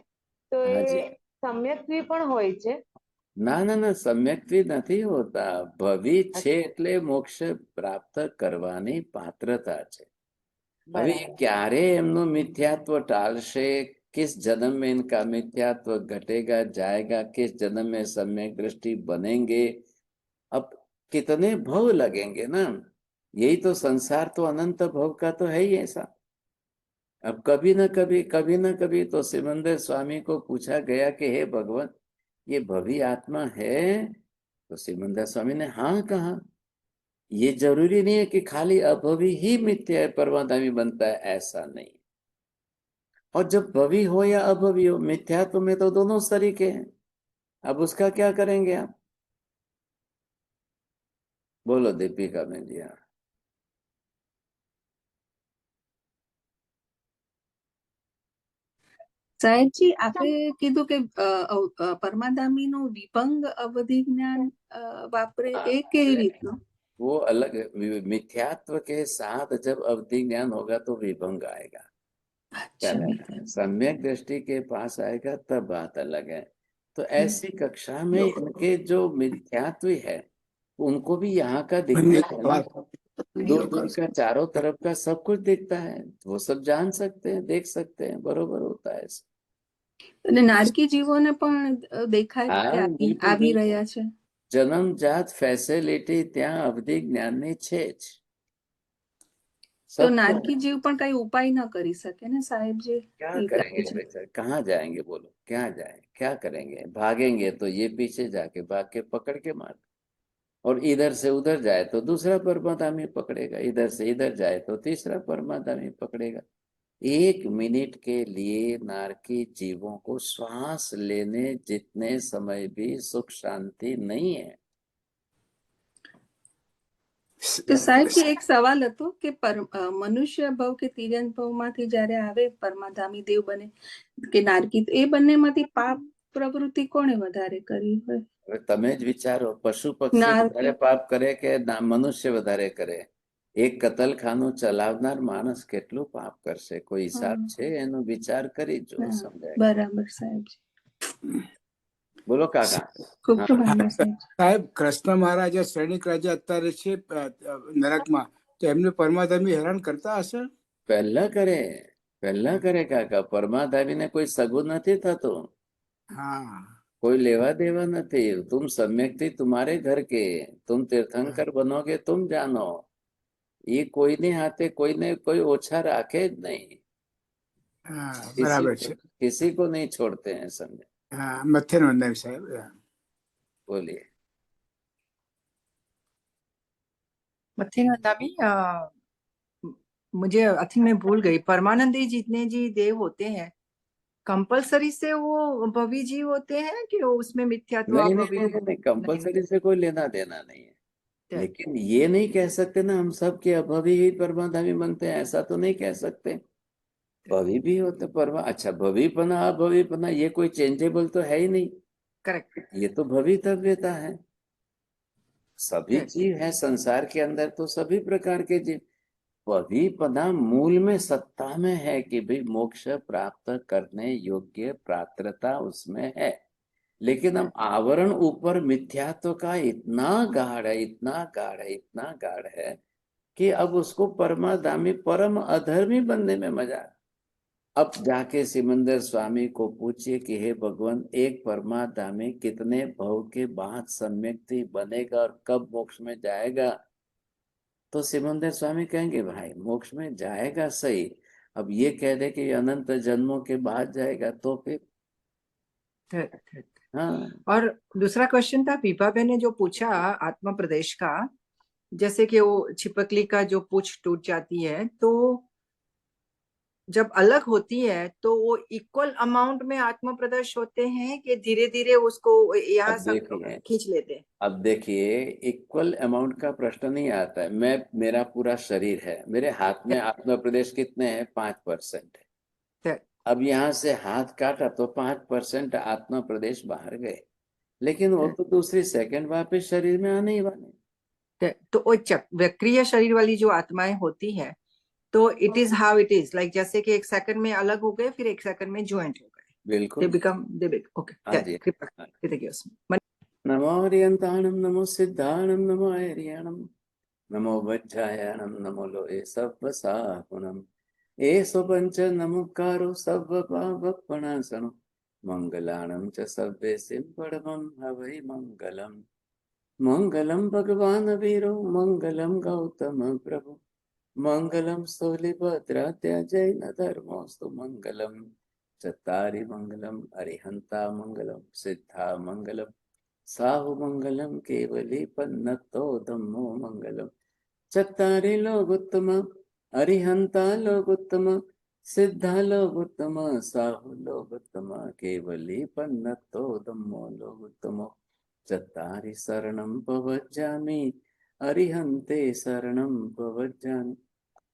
તો हाँ એ जी। સમ્યક્વી પણ હોય છે. ના ના ના, સમ્યક્તિ નથી હોતા, ભવી છે અચ્છા, એટલે મોક્ષ પ્રાપ્ત કરવાની પાત્રતા છે। હવે બરાબર. ક્યારે એમનું મિથ્યાત્વ ટાળશે, किस जन्म में इनका मिथ्यात्व घटेगा जाएगा, किस जन्म में सम्यक दृष्टि बनेंगे, अब कितने भव लगेंगे ना। यही तो संसार तो अनंत भव का तो है ही ऐसा। अब कभी न कभी तो सिमंदर स्वामी को पूछा गया कि हे भगवान, ये भवी आत्मा है? तो सिमंदर स्वामी ने हाँ कहा। ये जरूरी नहीं है कि खाली अभवी ही मिथ्या है परमाधामी बनता है, ऐसा नहीं। और जब भवी हो या अभवी हो, मिथ्यात्व में तो दोनों तरीके हैं। अब उसका क्या करेंगे आप? बोलो दीपिका में जी। हाँ સાહેબજી આપણે કીધું કે પરમાધામીનું વિભંગ અવધિ જ્ઞાન વાપરે એ કેવી રીતનું? वो अलग है। मिथ्यात्व के साथ जब अवधि ज्ञान होगा तो विभंग आएगा, क्या અચ્છા लगता है? सम्यक दृष्टि के पास आएगा तब बात अलग है। तो ऐसी कक्षा में इनके जो मिथ्यात्व है, उनको भी यहाँ का दिखता है ना, दूर दूर का चारों तरफ का सब कुछ दिखता है, वो सब जान सकते हैं, देख सकते हैं, बरोबर होता है ऐसे। અને નારકી જીવોને પણ દેખાય કે हाँ बिल्कुल આવી बिल्कुल, રહ્યા છે? જન્મજાત ફેસિલિટી ત્યાં અવધિ જ્ઞાનની છે જ. तो सबको नारकी जीव पण काही उपाय न करी सके ना साहेब जी. क्या एक करेंगे आपकी बेचारे, कहाँ जाएंगे बोलो, क्या जाए, क्या करेंगे? भागेंगे तो ये पीछे जाके भाग के पकड़ के मार, और इधर से उधर जाए तो दूसरा परमाधामी पकड़ेगा, इधर से इधर जाए तो तीसरा परमाधामी पकड़ेगा. 1 मिनट के लिए नारकी जीवों को श्वास लेने जितने समय भी सुख शांति नहीं है. તો સાહેબ जी એક સવાલ હતો કે મનુષ્ય ભવ કે તિર્યન ભવમાંથી જ્યારે આવે પરમાધામી દેવ બને કે નારકી, એ બંનેમાંથી પાપ પ્રવૃત્તિ કોણે વધારે કરી હોય? હવે તમે જ વિચારો, પશુ પક્ષી વધારે પાપ કરે કે મનુષ્ય વધારે કરે? એક કતલખાનું ચલાવનાર માણસ કેટલું પાપ કરશે? કોઈ હિસાબ છે એનો? વિચાર કરી જો, સમજાય. બરાબર સાહેબજી. બોલો કાકા. ખૂબ ખૂબ આભાર સાહેબ. સાહેબ, કૃષ્ણ મહારાજ સૈનિક રાજા અત્યારે છે નરકમાં, તો એમને પરમાધામી હેરાન કરતા હશે? પહેલા કરે કાકા. પરમાધામીને કોઈ સગું નથી થતું, हाँ, कोई लेवा देवा नहीं. तुम सम्यक्ति तुम्हारे घर के, तुम तीर्थंकर बनोगे तुम जानो. ये कोई नहीं हाथे, कोई ने कोई ओछा राखे ज नहीं. हाँ, बराबर છે. किसी को नहीं छोड़ते हैं, समझे? हाँ, मथे नंदन साहब. बोलिए. मथे नंदामी मुझे अथी में भूल गई. परमानंदी जितने जी देव होते हैं कंपलसरी से वो भवी जीव होते हैं कि वो उसमें मिथ्यात्व नहीं, कंपलसरी से कोई लेना देना नहीं है. लेकिन ये नहीं कह सकते ना हम सब के अभवी ही परमाधामी बनते हैं, ऐसा तो नहीं कह सकते. भवी भी होते परमा. अच्छा, भवीपना अभवीपना ये कोई चेंजेबल तो है ही नहीं. करेक्ट. ये तो भवितव्यता है. सभी जीव है संसार के अंदर, तो सभी प्रकार के जीव. भवीपना मूल में सत्ता में है कि भाई मोक्ष प्राप्त करने योग्य पात्रता उसमें है. लेकिन हम आवरण ऊपर मिथ्यात्व का इतना गाढ़ है, इतना गाढ़ है, इतना गाढ़ है कि अब उसको परमाधामी परम अधर्मी बनने में मजा. अब जाके सिमंदर स्वामी को पूछिए कि हे भगवान, एक परमाधामी कितने भव के बाद सम्यक्ति बनेगा और कब मोक्ष में जाएगा? तो सिमंदर स्वामी कहेंगे भाई मोक्ष में जाएगा सही, अब ये कह दे कि अनंत जन्मों के बाद जाएगा तो फिर. हाँ. और दूसरा क्वेश्चन था पीपा ने जो पूछा आत्मा प्रदेश का, जैसे कि वो छिपकली का जो पूंछ टूट जाती है तो जब अलग होती है तो वो इक्वल अमाउंट में आत्मा प्रदेश होते हैं कि धीरे धीरे उसको यहाँ सब खींच लेते हैं? अब देखिए, इक्वल अमाउंट का प्रश्न नहीं आता है. मेरा पूरा शरीर है, मेरे हाथ में आत्मा प्रदेश कितने हैं? 5% है. अब यहाँ से हाथ काटा तो 5% आत्मा प्रदेश बाहर गए, लेकिन वो तो दूसरी सेकंड वापस शरीर में आने ही वाले. तो वो वक्रीय शरीर वाली जो आत्माएं होती है तो it is how it is, like जैसे कि 1 सेकंड में अलग हो गए, फिर 1 सेकंड में ज्वाइंट हो गए. बिल्कुल. ओके. नमो हरियंताणम, नमो सिद्धाणम, नमो ऐरियाणम, नमो वज्रायाणम, नमो लोए सब्ब साहुणम, एसो पंच नमोकारो सब्ब पावपणासनो, मंगलाणं च सब्बेसिं परमं हवै मंगलम्. मंगलम भगवान वीरो, मंगलम गौतम प्रभु, मंगलम स्थूलिभद्रात्या जैन धर्मोस्तु, मंगलम चत्तारि मंगलम अरिहंता मंगलम सिद्धा मंगलम साहु मंगलम केवली पन्नतो धम्मो मंगलम. चत्तारि लोकोत्तम अरिहंता लोकोत्तम सिद्धा लोकोत्तम साहु लोकोत्तम केवली पन्नतो धम्मो लोकोत्तम. चत्तारि शरणं प्रवज्जामि अरिहन्ते शरणं प्रवज्जामि,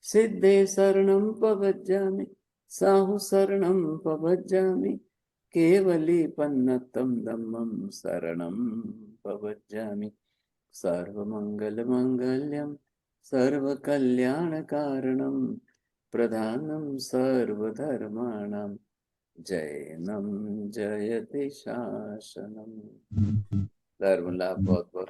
सिद्धे शरणं प्रवज्जामि, साहु शरणं प्रवज्जामि, केवली पन्नतं धम्मं शरणं प्रवज्जामि. सर्वमंगलमंगल्यं सर्वकल्याणकारणं प्रधानं सर्वधर्माणां जैनं जयति शासनम्. धर्म लाभ बहुत बहुत.